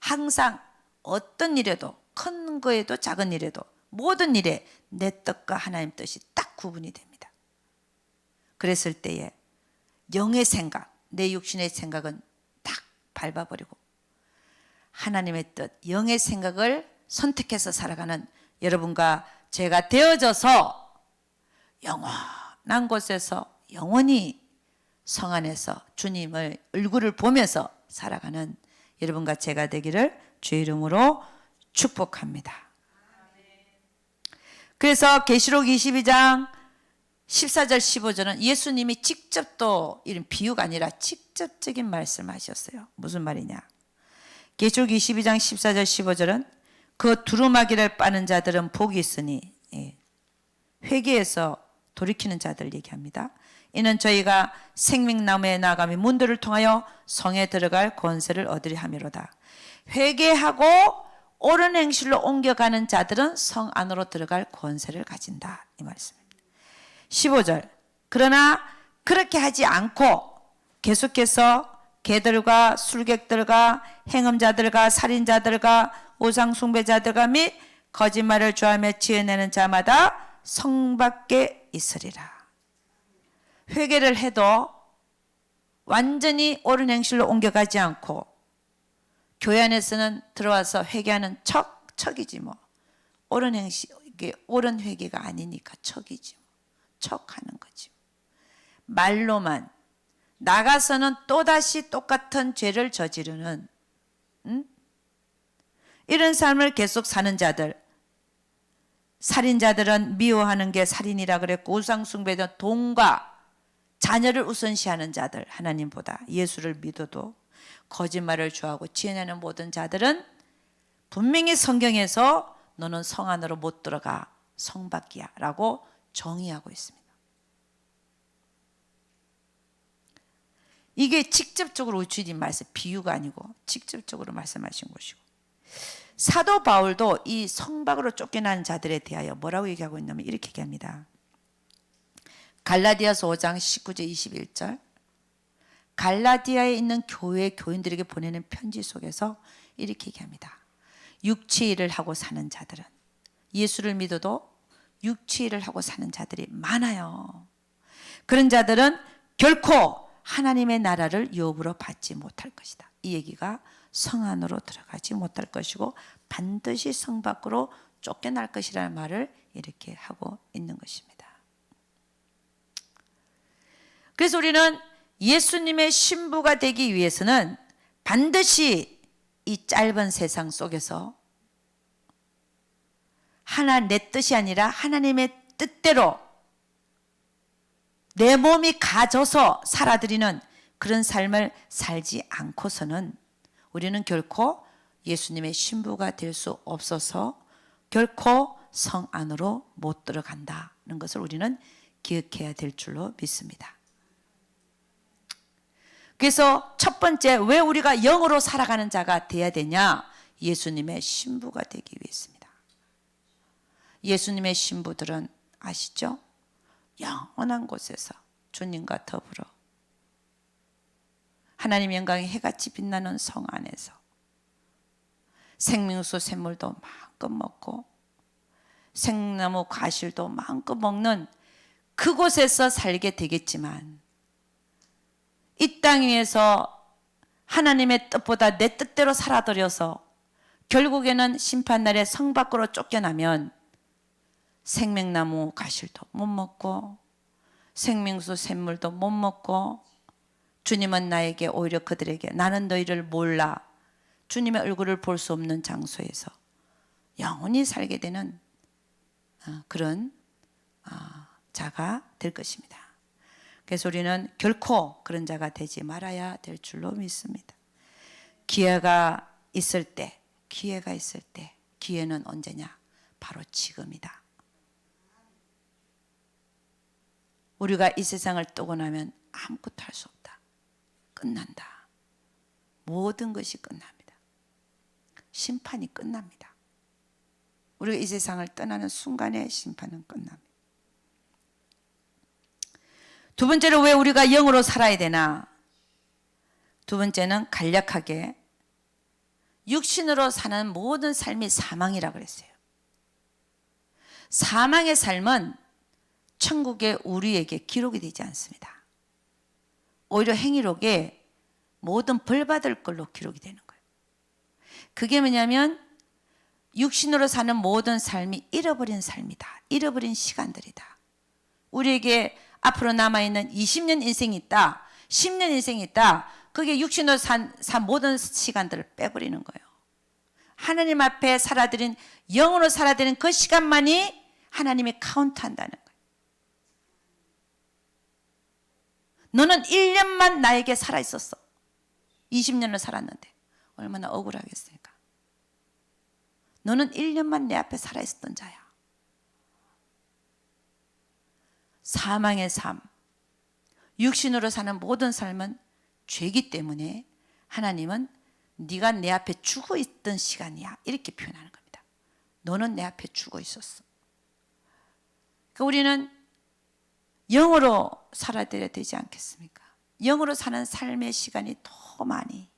항상 어떤 일에도 큰 거에도 작은 일에도 모든 일에 내 뜻과 하나님 뜻이 딱 구분이 됩니다. 그랬을 때에 영의 생각, 내 육신의 생각은 딱 밟아버리고 하나님의 뜻, 영의 생각을 선택해서 살아가는 여러분과 제가 되어져서 영원한 곳에서 영원히 성 안에서 주님을 얼굴을 보면서 살아가는 여러분과 제가 되기를 주의 이름으로 축복합니다. 그래서 계시록 22장 14절 15절은 예수님이 직접 또 이런 비유가 아니라 직접적인 말씀을 하셨어요. 무슨 말이냐? 계시록 22장 14절 15절은 그 두루마기를 빠는 자들은 복이 있으니 회개해서 돌이키는 자들 얘기합니다. 이는 저희가 생명나무에 나아가며 문들을 통하여 성에 들어갈 권세를 얻으려 함이로다. 회개하고 옳은 행실로 옮겨가는 자들은 성 안으로 들어갈 권세를 가진다. 이 말씀입니다. 15절. 그러나 그렇게 하지 않고 계속해서 개들과 술객들과 행음자들과 살인자들과 우상숭배자들과 및 거짓말을 좋아하며 지어내는 자마다 성 밖에 있으리라. 회개를 해도 완전히 옳은 행실로 옮겨가지 않고 교회 안에서는 들어와서 회개하는 척이지 뭐. 옳은 행실, 이게 옳은 회개가 아니니까 척이지 뭐. 척하는 거지. 말로만 나가서는 또다시 똑같은 죄를 저지르는 이런 삶을 계속 사는 자들. 살인자들은 미워하는 게 살인이라 그랬고 우상숭배자 돈과 자녀를 우선시하는 자들, 하나님보다 예수를 믿어도 거짓말을 좋아하고 지어내는 모든 자들은 분명히 성경에서 너는 성 안으로 못 들어가, 성 밖이야 라고 정의하고 있습니다. 이게 직접적으로 주님 말씀, 비유가 아니고 직접적으로 말씀하신 것이고, 사도 바울도 이 성 밖으로 쫓겨나는 자들에 대하여 뭐라고 얘기하고 있냐면 이렇게 얘기합니다. 갈라디아서 5장 19절 21절, 갈라디아에 있는 교회 교인들에게 보내는 편지 속에서 이렇게 얘기합니다. 육체 일을 하고 사는 자들은, 예수를 믿어도 육체 일을 하고 사는 자들이 많아요. 그런 자들은 결코 하나님의 나라를 유업으로 받지 못할 것이다. 이 얘기가 성 안으로 들어가지 못할 것이고 반드시 성 밖으로 쫓겨날 것이라는 말을 이렇게 하고 있는 것입니다. 그래서 우리는 예수님의 신부가 되기 위해서는 반드시 이 짧은 세상 속에서 내 뜻이 아니라 하나님의 뜻대로 내 몸이 가져서 살아드리는 그런 삶을 살지 않고서는 우리는 결코 예수님의 신부가 될 수 없어서 결코 성 안으로 못 들어간다는 것을 우리는 기억해야 될 줄로 믿습니다. 그래서 첫 번째, 왜 우리가 영으로 살아가는 자가 돼야 되냐? 예수님의 신부가 되기 위해서입니다. 예수님의 신부들은 아시죠? 영원한 곳에서 주님과 더불어 하나님 영광의 해같이 빛나는 성 안에서 생명수 샘물도 마음껏 먹고 생나무 과실도 마음껏 먹는 그곳에서 살게 되겠지만, 이 땅 위에서 하나님의 뜻보다 내 뜻대로 살아들여서 결국에는 심판날에 성 밖으로 쫓겨나면 생명나무 과실도 못 먹고 생명수 샘물도 못 먹고, 주님은 나에게 오히려 그들에게 나는 너희를 몰라, 주님의 얼굴을 볼 수 없는 장소에서 영원히 살게 되는 그런 자가 될 것입니다. 그래서 우리는 결코 그런 자가 되지 말아야 될 줄로 믿습니다. 기회가 있을 때, 기회는 언제냐? 바로 지금이다. 우리가 이 세상을 떠고 나면 아무것도 할 수 없다. 끝난다. 모든 것이 끝납니다. 심판이 끝납니다. 우리가 이 세상을 떠나는 순간에 심판은 끝납니다. 두 번째로 왜 우리가 영으로 살아야 되나? 두 번째는 간략하게 육신으로 사는 모든 삶이 사망이라고 그랬어요. 사망의 삶은 천국에 우리에게 기록이 되지 않습니다. 오히려 행위록에 모든 벌 받을 걸로 기록이 되는 거예요. 그게 뭐냐면 육신으로 사는 모든 삶이 잃어버린 삶이다. 잃어버린 시간들이다. 우리에게 앞으로 남아있는 20년 인생이 있다. 10년 인생이 있다. 그게 육신으로 산 모든 시간들을 빼버리는 거예요. 하나님 앞에 살아들인, 영으로 살아들인 그 시간만이 하나님이 카운트한다는 거예요. 너는 1년만 나에게 살아있었어. 20년을 살았는데 얼마나 억울하겠습니까? 너는 1년만 내 앞에 살아있었던 자야. 사망의 삶, 육신으로 사는 모든 삶은 죄이기 때문에 하나님은 네가 내 앞에 죽어 있던 시간이야, 이렇게 표현하는 겁니다. 너는 내 앞에 죽어 있었어. 그러니까 우리는 영으로 살아야 되지 않겠습니까? 영으로 사는 삶의 시간이 더 많이.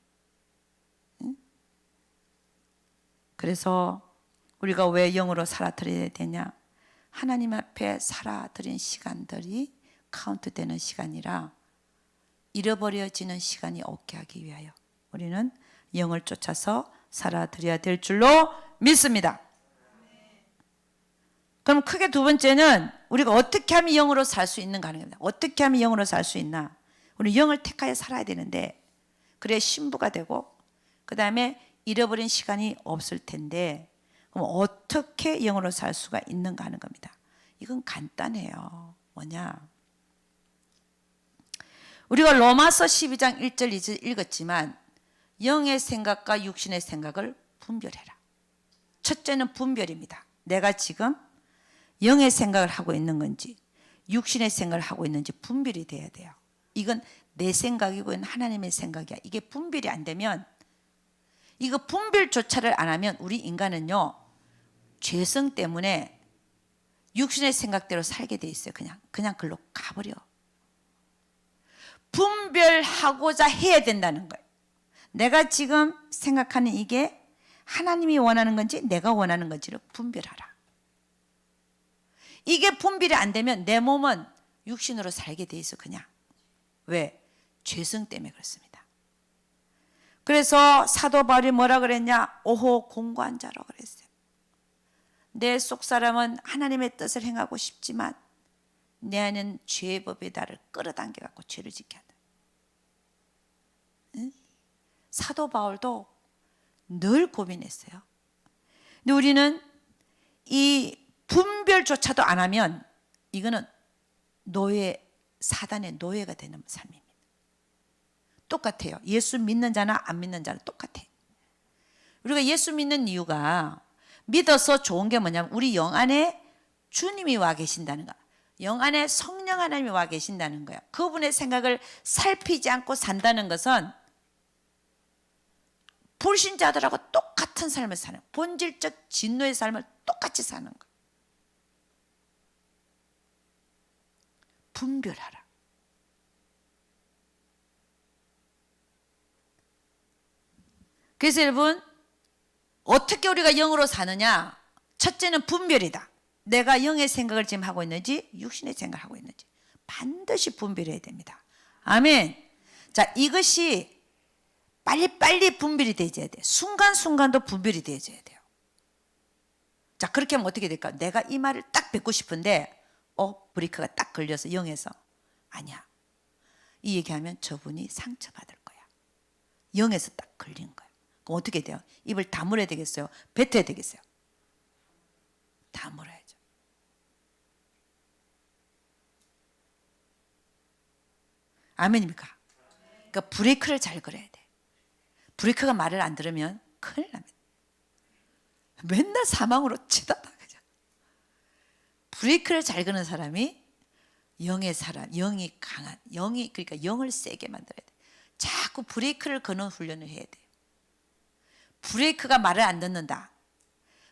그래서 우리가 왜 영으로 살아드려야 되냐? 하나님 앞에 살아드린 시간들이 카운트되는 시간이라 잃어버려지는 시간이 없게 하기 위하여 우리는 영을 쫓아서 살아드려야 될 줄로 믿습니다. 그럼 크게 두 번째는 우리가 어떻게 하면 영으로 살 수 있는가 하는 겁니다. 어떻게 하면 영으로 살 수 있나? 우리 영을 택하여 살아야 되는데 그래야 신부가 되고 그 다음에 잃어버린 시간이 없을 텐데 그럼 어떻게 영으로 살 수가 있는가 하는 겁니다. 이건 간단해요. 뭐냐? 우리가 로마서 12장 1절 2절 읽었지만 영의 생각과 육신의 생각을 분별해라. 첫째는 분별입니다. 내가 지금 영의 생각을 하고 있는 건지 육신의 생각을 하고 있는지 분별이 돼야 돼요. 이건 내 생각이고 하나님의 생각이야. 이게 분별이 안 되면, 이거 분별조차를 안 하면 우리 인간은요 죄성 때문에 육신의 생각대로 살게 돼 있어요. 그냥 글로 가버려. 분별하고자 해야 된다는 거예요. 내가 지금 생각하는 이게 하나님이 원하는 건지 내가 원하는 건지를 분별하라. 이게 분별이 안 되면 내 몸은 육신으로 살게 돼 있어. 그냥. 왜? 죄성 때문에 그렇습니다. 그래서 사도 바울이 뭐라 그랬냐? 오호 공고한 자라고 그랬어요. 내 속사람은 하나님의 뜻을 행하고 싶지만 내 안은 죄의 법이 나를 끌어당겨 갖고 죄를 짓게 한다. 응? 사도 바울도 늘 고민했어요. 근데 우리는 이 분별조차도 안 하면 이거는 사단의 노예가 되는 삶입니다. 똑같아요. 예수 믿는 자나 안 믿는 자는 똑같아요. 우리가 예수 믿는 이유가 믿어서 좋은 게 뭐냐면 우리 영 안에 주님이 와 계신다는 거, 영 안에 성령 하나님이 와 계신다는 거예요. 그분의 생각을 살피지 않고 산다는 것은 불신자들하고 똑같은 삶을 사는, 본질적 진노의 삶을 똑같이 사는 거예요. 분별하라. 그래서 여러분, 어떻게 우리가 영으로 사느냐? 첫째는 분별이다. 내가 영의 생각을 지금 하고 있는지 육신의 생각을 하고 있는지 반드시 분별해야 됩니다. 아멘. 자, 이것이 빨리빨리 분별이 되어야 돼요. 순간순간도 분별이 되어야 돼요. 자, 그렇게 하면 어떻게 될까? 내가 이 말을 딱 뱉고 싶은데 브레이크가 딱 걸려서 영에서 아니야. 이 얘기하면 저분이 상처받을 거야. 영에서 딱 걸린 거야. 그럼 어떻게 돼요? 입을 다물어야 되겠어요? 뱉어야 되겠어요? 다물어야죠. 아멘입니까? 그러니까 브레이크를 잘 걸어야 돼. 브레이크가 말을 안 들으면 큰일 납니다. 맨날 사망으로 치닫아. 브레이크를 잘 거는 사람이 영의 사람, 영이 강한, 그러니까 영을 세게 만들어야 돼. 자꾸 브레이크를 거는 훈련을 해야 돼요. 브레이크가 말을 안 듣는다.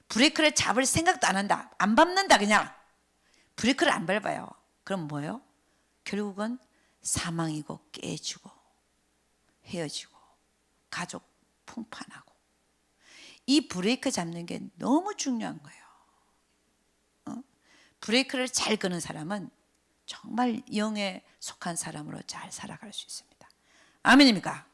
브레이크를 잡을 생각도 안 한다. 안 밟는다 그냥. 브레이크를 안 밟아요. 그럼 뭐예요? 결국은 사망이고 깨지고 헤어지고 가족 풍파나고. 이 브레이크 잡는 게 너무 중요한 거예요. 브레이크를 잘 거는 사람은 정말 영에 속한 사람으로 잘 살아갈 수 있습니다. 아멘입니까?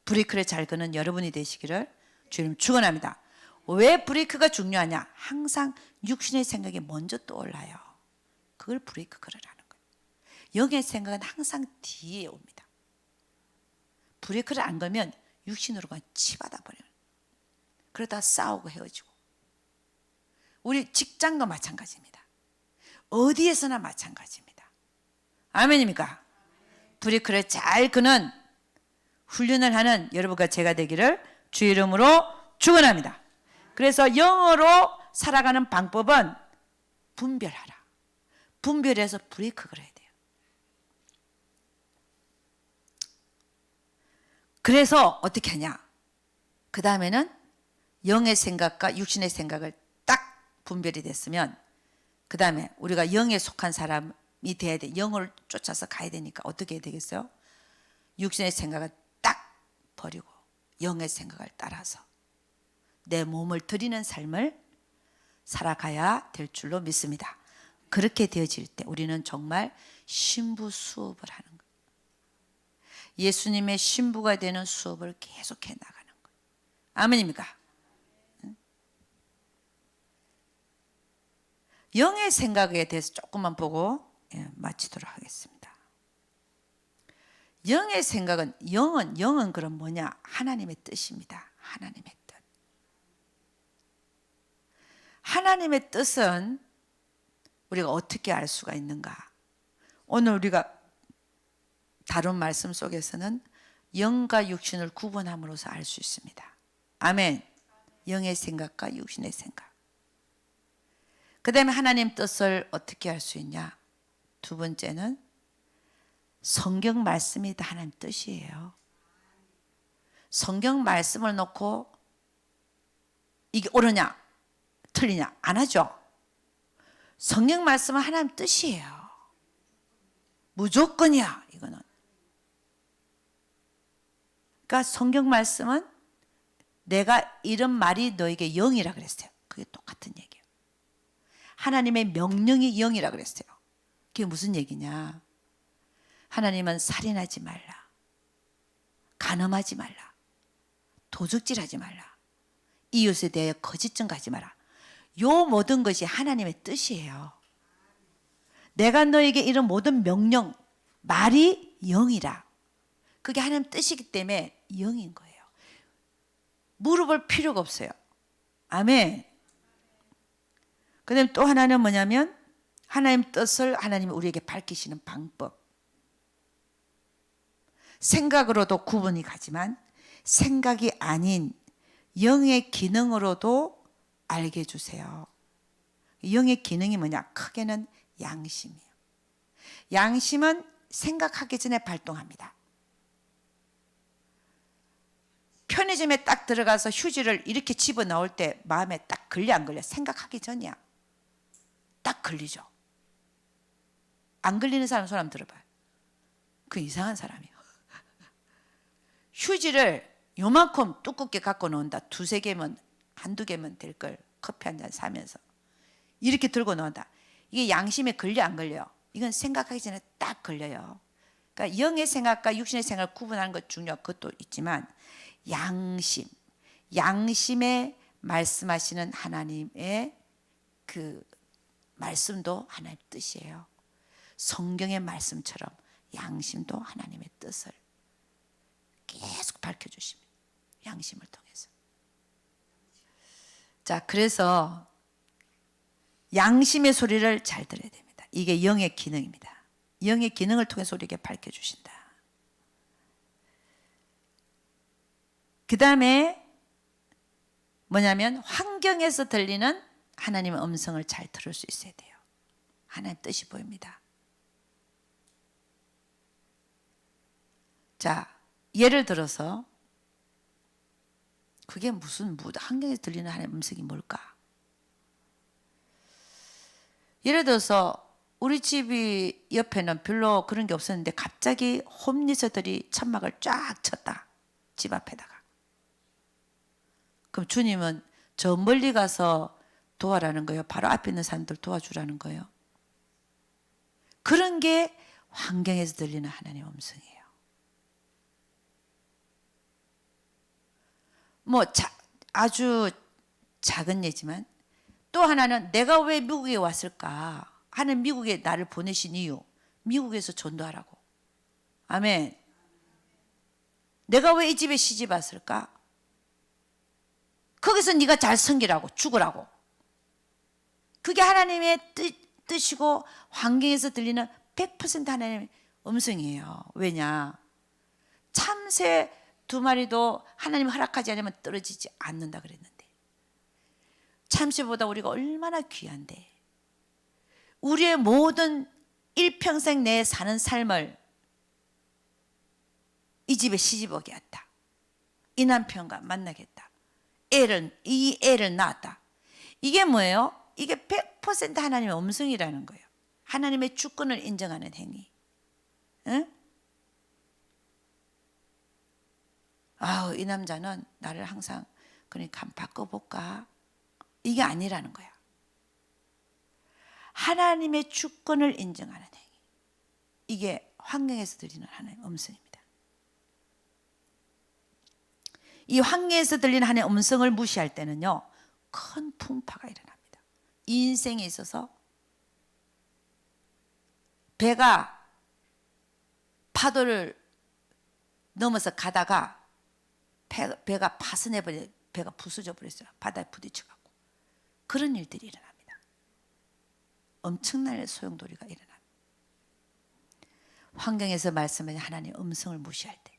브레이크를 잘 거는 여러분이 되시기를 주님 축원합니다. 왜 브레이크가 중요하냐? 항상 육신의 생각이 먼저 떠올라요. 그걸 브레이크 걸으라는 거예요. 영의 생각은 항상 뒤에 옵니다. 브레이크를 안 걸면 육신으로 그냥 치받아 버려요. 그러다 싸우고 헤어지고. 우리 직장도 마찬가지입니다. 어디에서나 마찬가지입니다. 아멘입니까? 브레이크를 잘 끄는 훈련을 하는 여러분과 제가 되기를 주 이름으로 축원합니다. 그래서 영어로 살아가는 방법은 분별하라. 분별해서 브레이크 걸어야 돼요. 그래서 어떻게 하냐? 그 다음에는 영의 생각과 육신의 생각을 딱 분별이 됐으면 그 다음에 우리가 영에 속한 사람이 돼야 돼. 영을 쫓아서 가야 되니까 어떻게 해야 되겠어요? 육신의 생각을 딱 버리고 영의 생각을 따라서 내 몸을 드리는 삶을 살아가야 될 줄로 믿습니다. 그렇게 되어질 때 우리는 정말 신부 수업을 하는 거예요. 예수님의 신부가 되는 수업을 계속해 나가는 거예요. 아멘입니까? 영의 생각에 대해서 조금만 보고 마치도록 하겠습니다. 영의 생각은 영은 그럼 뭐냐? 하나님의 뜻입니다. 하나님의 뜻. 하나님의 뜻은 우리가 어떻게 알 수가 있는가? 오늘 우리가 다룬 말씀 속에서는 영과 육신을 구분함으로써 알 수 있습니다. 아멘. 영의 생각과 육신의 생각. 그 다음에 하나님 뜻을 어떻게 알 수 있냐? 두 번째는 성경 말씀이 다 하나님 뜻이에요. 성경 말씀을 놓고 이게 옳으냐 틀리냐 안 하죠. 성경 말씀은 하나님 뜻이에요. 무조건이야 이거는. 그러니까 성경 말씀은 내가 이런 말이 너에게 영이라 그랬어요. 그게 똑같은 얘기예요. 하나님의 명령이 영이라 그랬어요. 그게 무슨 얘기냐? 하나님은 살인하지 말라, 간음하지 말라, 도적질하지 말라, 이웃에 대해 거짓 증거하지 마라. 요 모든 것이 하나님의 뜻이에요. 내가 너에게 이런 모든 명령, 말이 영이라. 그게 하나님 뜻이기 때문에 영인 거예요. 물어볼 필요가 없어요. 아멘. 그 다음에 또 하나는 뭐냐면 하나님 뜻을 하나님이 우리에게 밝히시는 방법. 생각으로도 구분이 가지만 생각이 아닌 영의 기능으로도 알게 해주세요. 영의 기능이 뭐냐? 크게는 양심이에요. 양심은 생각하기 전에 발동합니다. 편의점에 딱 들어가서 휴지를 이렇게 집어넣을 때 마음에 딱 걸려 안 걸려? 생각하기 전이야. 딱 걸리죠. 안 걸리는 사람 손 한번 들어봐요. 그 이상한 사람이에요. 휴지를 요만큼 두껍게 갖고 놓는다. 두세 개면 한두 개면 될 걸 커피 한 잔 사면서 이렇게 들고 놓는다. 이게 양심에 걸려 안 걸려요? 이건 생각하기 전에 딱 걸려요. 그러니까 영의 생각과 육신의 생각을 구분하는 것 중요한 것도 있지만 양심에 말씀하시는 하나님의 그 말씀도 하나님의 뜻이에요. 성경의 말씀처럼 양심도 하나님의 뜻을 계속 밝혀주십니다. 양심을 통해서. 자, 그래서 양심의 소리를 잘 들어야 됩니다. 이게 영의 기능입니다. 영의 기능을 통해서 우리에게 밝혀주신다. 그 다음에 뭐냐면 환경에서 들리는 하나님의 음성을 잘 들을 수 있어야 돼요. 하나님 뜻이 보입니다. 자, 예를 들어서 그게 무슨 환경에서 들리는 하나님의 음성이 뭘까? 예를 들어서 우리 집이 옆에는 별로 그런 게 없었는데 갑자기 홈리서들이 천막을 쫙 쳤다. 집 앞에다가. 그럼 주님은 저 멀리 가서 도와라는 거예요? 바로 앞에 있는 사람들 도와주라는 거예요? 그런 게 환경에서 들리는 하나님의 음성이에요. 아주 작은 예지만 또 하나는 내가 왜 미국에 왔을까? 하는 미국에 나를 보내신 이유. 미국에서 전도하라고. 아멘. 내가 왜 이 집에 시집 왔을까? 거기서 네가 잘 섬기라고, 죽으라고. 그게 하나님의 뜻이고 환경에서 들리는 100% 하나님의 음성이에요. 왜냐? 참새 2마리도 하나님 허락하지 않으면 떨어지지 않는다 그랬는데 참새보다 우리가 얼마나 귀한데 우리의 모든 일평생 내에 사는 삶을 이 집에 시집 오겠다. 이 남편과 만나겠다. 이 애를 낳았다. 이게 뭐예요? 이게 100% 하나님의 음성이라는 거예요. 하나님의 주권을 인정하는 행위. 응? 아우, 이 남자는 나를 항상 그러니까 한번 바꿔볼까? 이게 아니라는 거야. 하나님의 주권을 인정하는 행위. 이게 환경에서 들리는 하나님의 음성입니다. 이 환경에서 들리는 하나님의 음성을 무시할 때는요, 큰 풍파가 일어납니다. 이 인생에 있어서 배가 파도를 넘어서 가다가 배가 파손해버려, 배가 부서져 버렸어요. 바다에 부딪혀갖고. 그런 일들이 일어납니다. 엄청난 소용돌이가 일어납니다. 환경에서 말씀하신 하나님의 음성을 무시할 때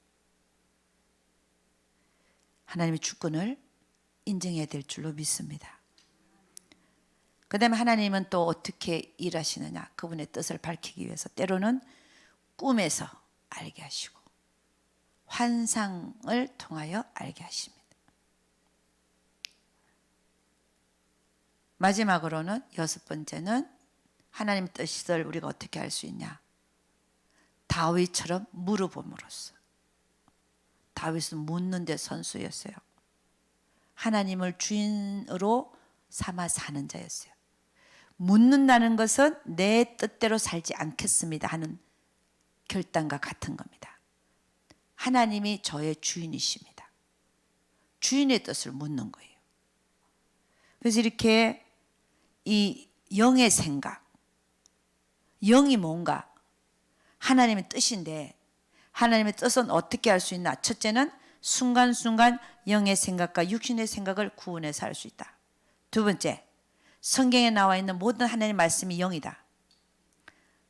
하나님의 주권을 인정해야 될 줄로 믿습니다. 그 다음에 하나님은 또 어떻게 일하시느냐, 그분의 뜻을 밝히기 위해서 때로는 꿈에서 알게 하시고 환상을 통하여 알게 하십니다. 마지막으로는 6번째는 하나님 뜻을 우리가 어떻게 알 수 있냐, 다윗처럼 물어봄으로써. 다윗은 묻는 데 선수였어요. 하나님을 주인으로 삼아 사는 자였어요. 묻는다는 것은 내 뜻대로 살지 않겠습니다 하는 결단과 같은 겁니다. 하나님이 저의 주인이십니다. 주인의 뜻을 묻는 거예요. 그래서 이렇게 이 영의 생각, 영이 뭔가, 하나님의 뜻인데 하나님의 뜻은 어떻게 할 수 있나? 첫째는 순간순간 영의 생각과 육신의 생각을 구분해서 알 수 있다. 두 번째, 성경에 나와 있는 모든 하나님의 말씀이 영이다.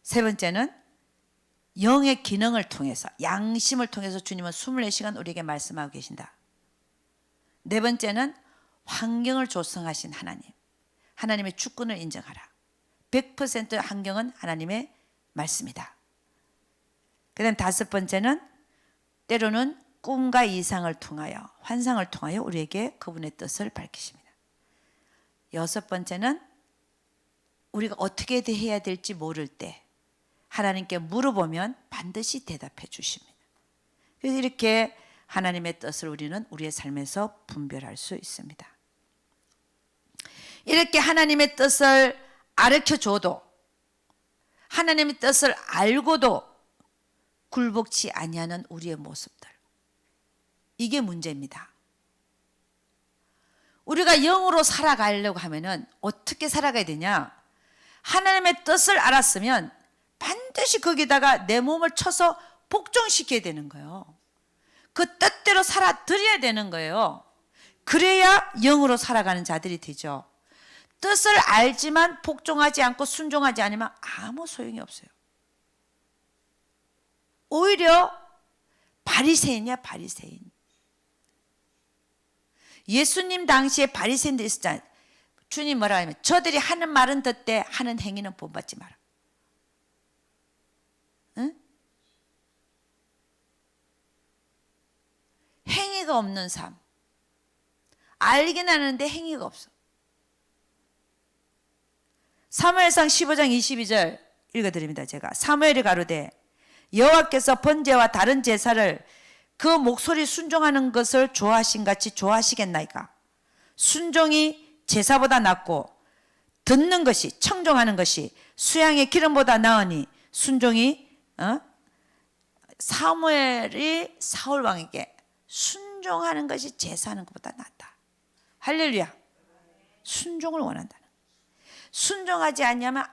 세 번째는 영의 기능을 통해서, 양심을 통해서 주님은 24시간 우리에게 말씀하고 계신다. 네 번째는 환경을 조성하신 하나님, 하나님의 주권을 인정하라. 100% 환경은 하나님의 말씀이다. 그 다음 다섯 번째는 때로는 꿈과 이상을 통하여, 환상을 통하여 우리에게 그분의 뜻을 밝히십니다. 여섯 번째는 우리가 어떻게 대해야 될지 모를 때 하나님께 물어보면 반드시 대답해 주십니다. 그래서 이렇게 하나님의 뜻을 우리는 우리의 삶에서 분별할 수 있습니다. 이렇게 하나님의 뜻을 가르쳐줘도, 하나님의 뜻을 알고도 굴복치 아니하는 우리의 모습들, 이게 문제입니다. 우리가 영으로 살아가려고 하면은 어떻게 살아가야 되냐? 하나님의 뜻을 알았으면 반드시 거기다가 내 몸을 쳐서 복종시켜야 되는 거예요. 그 뜻대로 살아드려야 되는 거예요. 그래야 영으로 살아가는 자들이 되죠. 뜻을 알지만 복종하지 않고 순종하지 않으면 아무 소용이 없어요. 오히려 바리새인이야, 바리새인. 예수님 당시에 바리새인들이 있었잖아요. 주님 뭐라 하냐면 저들이 하는 말은 듣되 하는 행위는 본받지 마라. 응? 행위가 없는 삶. 알긴 하는데 행위가 없어. 사무엘상 15장 22절 읽어드립니다. 제가. 사무엘이 가로되 여호와께서 번제와 다른 제사를 그 목소리 순종하는 것을 좋아하신 같이 좋아하시겠나이까? 순종이 제사보다 낫고 듣는 것이, 청종하는 것이 수양의 기름보다 나으니 순종이, 사무엘이 사울 왕에게 순종하는 것이 제사하는 것보다 낫다. 할렐루야. 순종을 원한다는 거예요. 순종하지 않냐면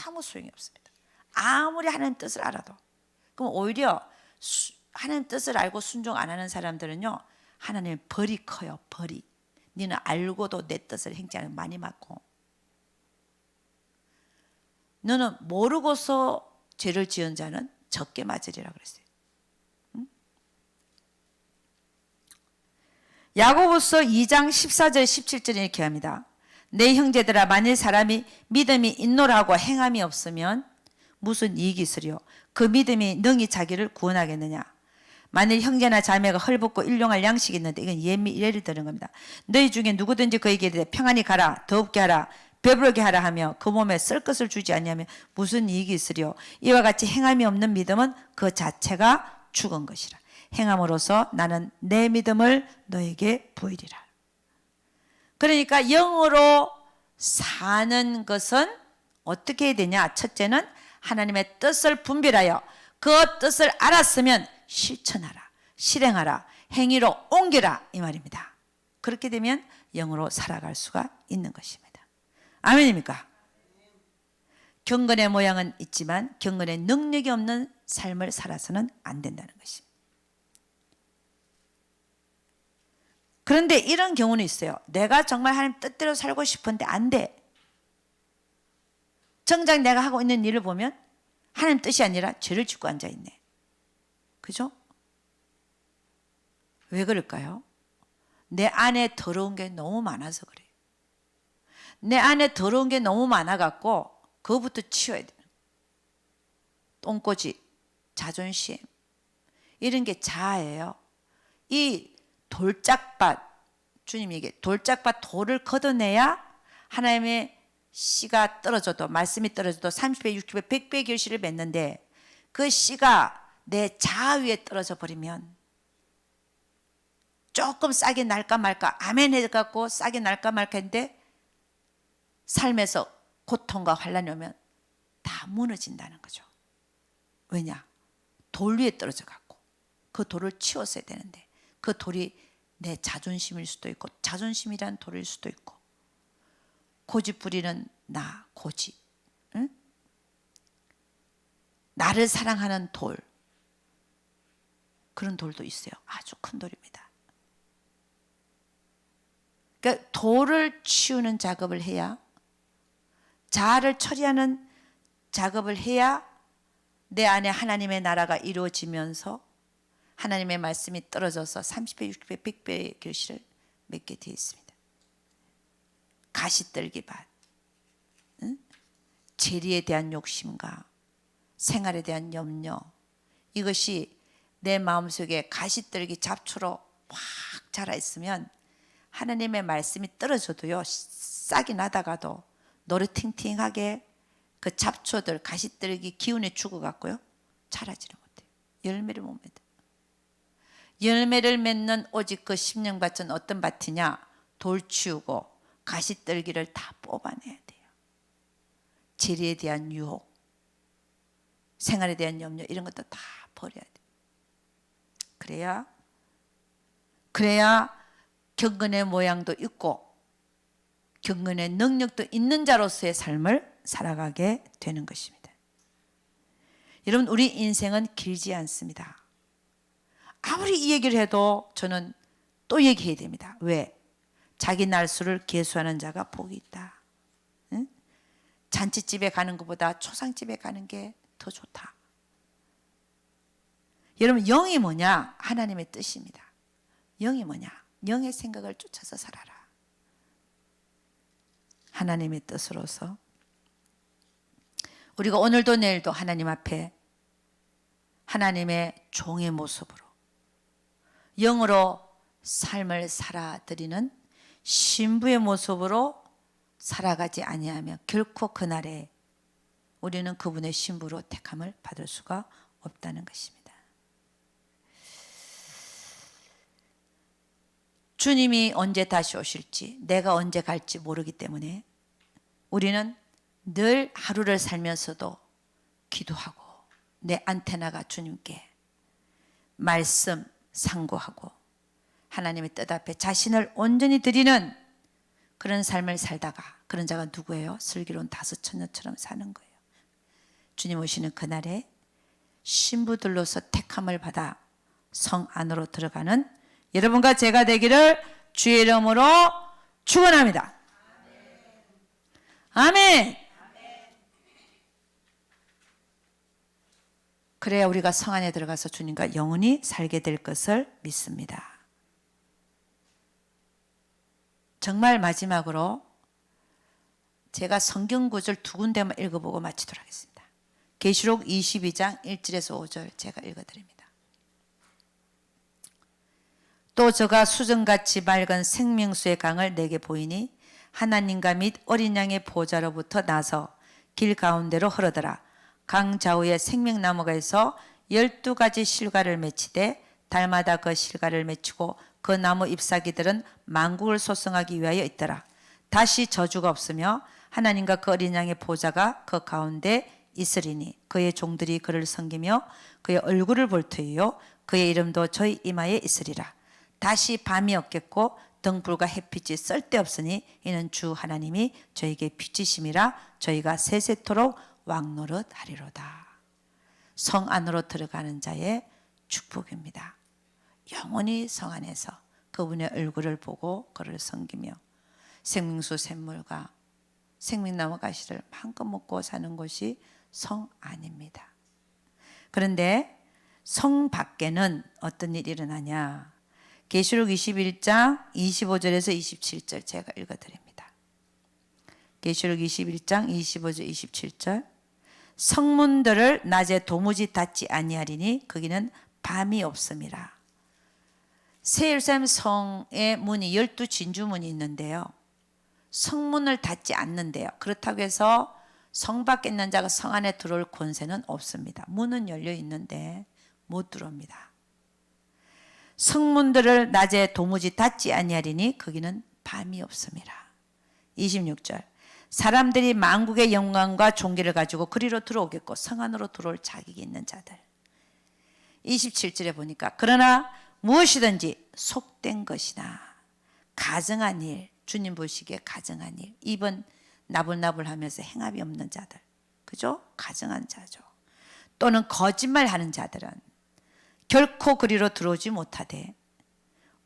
아무 소용이 없습니다. 아무리 하나님 뜻을 알아도. 그럼 오히려 하나님 뜻을 알고 순종 안 하는 사람들은요, 하나님의 벌이 커요. 벌이. 너는 알고도 내 뜻을 행치 않으면 많이 맞고, 너는 모르고서 죄를 지은 자는 적게 맞으리라 그랬어요. 응? 야고보서 2장 14절 17절에 이렇게 합니다. 내 형제들아 만일 사람이 믿음이 있노라고 행함이 없으면 무슨 이익이 있으리요? 그 믿음이 능히 자기를 구원하겠느냐? 만일 형제나 자매가 헐벗고 일용할 양식이 있는데, 이건 예를 드는 겁니다. 너희 중에 누구든지 그에게 이르되 평안히 가라, 더웁게 하라, 배부르게 하라 하며 그 몸에 쓸 것을 주지 아니하면 무슨 이익이 있으리요? 이와 같이 행함이 없는 믿음은 그 자체가 죽은 것이라. 행함으로써 나는 내 믿음을 너에게 보이리라. 그러니까 영으로 사는 것은 어떻게 해야 되냐? 첫째는 하나님의 뜻을 분별하여 그 뜻을 알았으면 실천하라, 실행하라, 행위로 옮기라, 이 말입니다. 그렇게 되면 영으로 살아갈 수가 있는 것입니다. 아멘입니까? 경건의 모양은 있지만 경건의 능력이 없는 삶을 살아서는 안 된다는 것입니다. 그런데 이런 경우는 있어요. 내가 정말 하나님 뜻대로 살고 싶은데 안 돼. 정작 내가 하고 있는 일을 보면 하나님 뜻이 아니라 죄를 짓고 앉아있네. 그죠? 왜 그럴까요? 내 안에 더러운 게 너무 많아서 그래요. 내 안에 더러운 게 너무 많아갖고 그거부터 치워야 돼요. 똥꼬지, 자존심, 이런 게 자아예요. 이 돌짝밭, 주님이 얘기해, 돌짝밭 돌을 걷어내야 하나님의 씨가 떨어져도, 말씀이 떨어져도 30배, 60배, 100배 결실을 맺는데, 그 씨가 내 자아 위에 떨어져 버리면 조금 싹이 날까 말까, 아멘 해갖고 싹이 날까 말까 했는데 삶에서 고통과 환란이 오면 다 무너진다는 거죠. 왜냐? 돌 위에 떨어져 갖고 그 돌을 치웠어야 되는데, 그 돌이 내 자존심일 수도 있고, 자존심이란 돌일 수도 있고, 고집 부리는 나, 고집, 응? 나를 사랑하는 돌, 그런 돌도 있어요. 아주 큰 돌입니다. 그러니까 돌을 치우는 작업을 해야, 자아를 처리하는 작업을 해야 내 안에 하나님의 나라가 이루어지면서 하나님의 말씀이 떨어져서 30배, 60배, 100배의 결실을 맺게 되어 있습니다. 가시떨기밭, 응? 재리에 대한 욕심과 생활에 대한 염려, 이것이 내 마음속에 가시떨기 잡초로 확 자라 있으면 하나님의 말씀이 떨어져도요, 싹이 나다가도 노릇팅팅하게 그 잡초들, 가시떨기 기운에 죽어갖고요, 자라지를 못해요. 열매를 못 맺어요. 열매를 맺는 오직 그 심령밭은 어떤 밭이냐? 돌 치우고 가시떨기를 다 뽑아내야 돼요. 재리에 대한 유혹, 생활에 대한 염려, 이런 것도 다 버려야 돼요. 그래야 경건의 모양도 있고 경건의 능력도 있는 자로서의 삶을 살아가게 되는 것입니다. 여러분, 우리 인생은 길지 않습니다. 아무리 이 얘기를 해도 저는 또 얘기해야 됩니다. 왜? 자기 날수를 계수하는 자가 복이 있다. 응? 잔치집에 가는 것보다 초상집에 가는 게 더 좋다. 여러분, 영이 뭐냐? 하나님의 뜻입니다. 영이 뭐냐? 영의 생각을 쫓아서 살아라. 하나님의 뜻으로서 우리가 오늘도 내일도 하나님 앞에 하나님의 종의 모습으로 영으로 삶을 살아드리는 신부의 모습으로 살아가지 아니하면 결코 그날에 우리는 그분의 신부로 택함을 받을 수가 없다는 것입니다. 주님이 언제 다시 오실지, 내가 언제 갈지 모르기 때문에 우리는 늘 하루를 살면서도 기도하고 내 안테나가 주님께 말씀 상고하고 하나님의 뜻 앞에 자신을 온전히 드리는 그런 삶을 살다가, 그런 자가 누구예요? 슬기로운 다섯 처녀처럼 사는 거예요. 주님 오시는 그날에 신부들로서 택함을 받아 성 안으로 들어가는 여러분과 제가 되기를 주의 이름으로 축원합니다. 아멘. 그래야 우리가 성 안에 들어가서 주님과 영원히 살게 될 것을 믿습니다. 정말 마지막으로 제가 성경 구절 두 군데만 읽어보고 마치도록 하겠습니다. 계시록 22장 1절에서 5절 제가 읽어드립니다. 또 저가 수정같이 맑은 생명수의 강을 내게 보이니 하나님과 및 어린 양의 보좌로부터 나서 길 가운데로 흐르더라. 강 좌우에 생명나무가 있어 12가지 실과를 맺히되 달마다 그 실과를 맺히고 그 나무 잎사귀들은 만국을 소성하기 위하여 있더라. 다시 저주가 없으며 하나님과 그 어린 양의 보좌가 그 가운데 있으리니 그의 종들이 그를 섬기며 그의 얼굴을 볼 터이요 그의 이름도 저희 이마에 있으리라. 다시 밤이 없겠고 등불과 햇빛이 쓸데없으니 이는 주 하나님이 저에게 빛이심이라. 저희가 세세토록 왕노릇하리로다. 성 안으로 들어가는 자의 축복입니다. 영원히 성 안에서 그분의 얼굴을 보고 그를 섬기며 생명수 샘물과 생명나무 가시를 마음껏 먹고 사는 곳이 성 안입니다. 그런데 성 밖에는 어떤 일이 일어나냐? 계시록 21장 25절에서 27절 제가 읽어드립니다. 계시록 21장 25절 27절 성문들을 낮에 도무지 닫지 아니하리니 거기는 밤이 없음이라. 새 예루살렘 성의 문이 12진주문이 있는데요. 성문을 닫지 않는데요. 그렇다고 해서 성 밖에 있는 자가 성 안에 들어올 권세는 없습니다. 문은 열려 있는데 못 들어옵니다. 성문들을 낮에 도무지 닫지 아니하리니 거기는 밤이 없음이라. 26절 사람들이 만국의 영광과 존귀를 가지고 그리로 들어오겠고 성 안으로 들어올 자격이 있는 자들. 27절에 보니까 그러나 무엇이든지 속된 것이나 가증한 일, 주님 보시기에 가증한 일, 입은 나불나불하면서 행함이 없는 자들, 그죠? 가증한 자죠. 또는 거짓말하는 자들은 결코 그리로 들어오지 못하되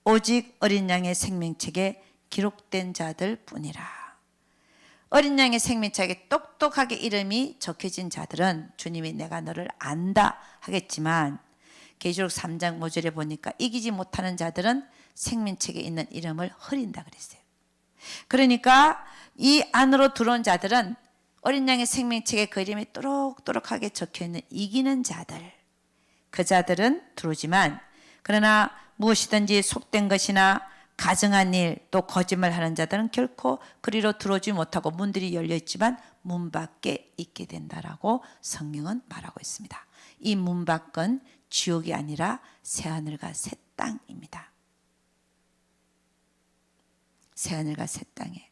오직 어린 양의 생명책에 기록된 자들 뿐이라. 어린 양의 생명책에 똑똑하게 이름이 적혀진 자들은 주님이 내가 너를 안다 하겠지만 계시록 3장 5절에 보니까 이기지 못하는 자들은 생명책에 있는 이름을 흐린다 그랬어요. 그러니까 이 안으로 들어온 자들은 어린 양의 생명책에 그 이름이 또록또록하게 적혀있는 이기는 자들, 그 자들은 들어오지만 그러나 무엇이든지 속된 것이나 가증한 일 또 거짓말하는 자들은 결코 그리로 들어오지 못하고 문들이 열려있지만 문 밖에 있게 된다라고 성경은 말하고 있습니다. 이 문 밖은 지옥이 아니라 새하늘과 새 땅입니다. 새하늘과 새 땅에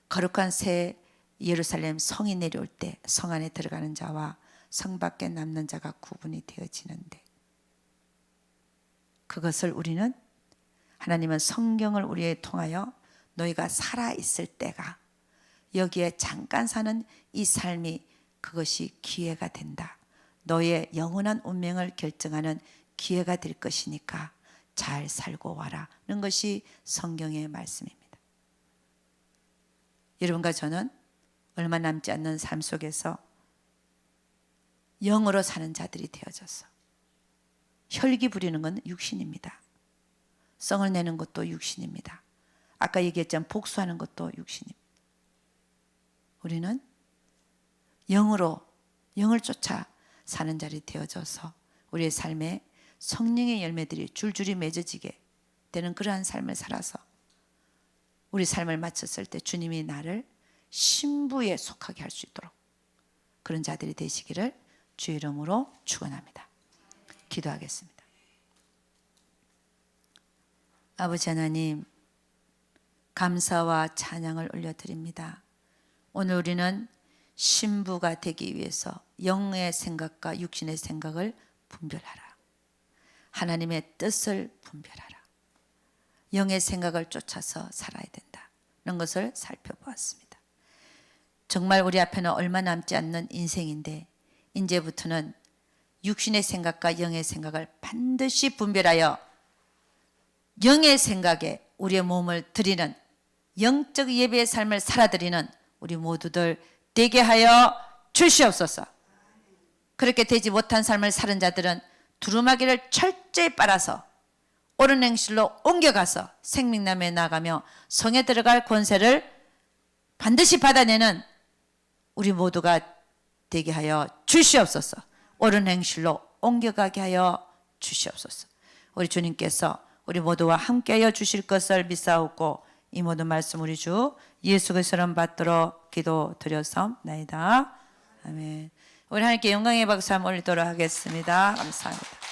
거룩한 새 예루살렘 성이 내려올 때 성 안에 들어가는 자와 성 밖에 남는 자가 구분이 되어지는데 그것을 우리는 하나님은 성경을 우리에 통하여 너희가 살아있을 때가 여기에 잠깐 사는 이 삶이 그것이 기회가 된다. 너의 영원한 운명을 결정하는 기회가 될 것이니까 잘 살고 와라는 것이 성경의 말씀입니다. 여러분과 저는 얼마 남지 않는 삶 속에서 영으로 사는 자들이 되어져서 혈기 부리는 건 육신입니다. 성을 내는 것도 육신입니다. 아까 얘기했지만 복수하는 것도 육신입니다. 우리는 영으로 영을 쫓아 사는 자리 되어져서 우리의 삶에 성령의 열매들이 줄줄이 맺어지게 되는 그러한 삶을 살아서 우리 삶을 마쳤을 때 주님이 나를 신부에 속하게 할 수 있도록 그런 자들이 되시기를 주의 이름으로 축원합니다. 기도하겠습니다. 아버지 하나님, 감사와 찬양을 올려드립니다. 오늘 우리는 신부가 되기 위해서 영의 생각과 육신의 생각을 분별하라. 하나님의 뜻을 분별하라. 영의 생각을 쫓아서 살아야 된다는 것을 살펴보았습니다. 정말 우리 앞에는 얼마 남지 않는 인생인데 이제부터는 육신의 생각과 영의 생각을 반드시 분별하여 영의 생각에 우리의 몸을 드리는 영적 예배의 삶을 살아드리는 우리 모두들 되게 하여 주시옵소서. 그렇게 되지 못한 삶을 사는 자들은 두루마기를 철저히 빨아서 옳은 행실로 옮겨가서 생명나무에 나가며 성에 들어갈 권세를 반드시 받아내는 우리 모두가 되게 하여 주시옵소서. 옳은 행실로 옮겨가게 하여 주시옵소서. 우리 주님께서 우리 모두와 함께하여 주실 것을 믿사옵고 이 모든 말씀 우리 주 예수 그리스도를 받도록 기도드렸사옵나이다. 아멘. 우리 하나님께 영광의 박수 한번 올리도록 하겠습니다. 감사합니다.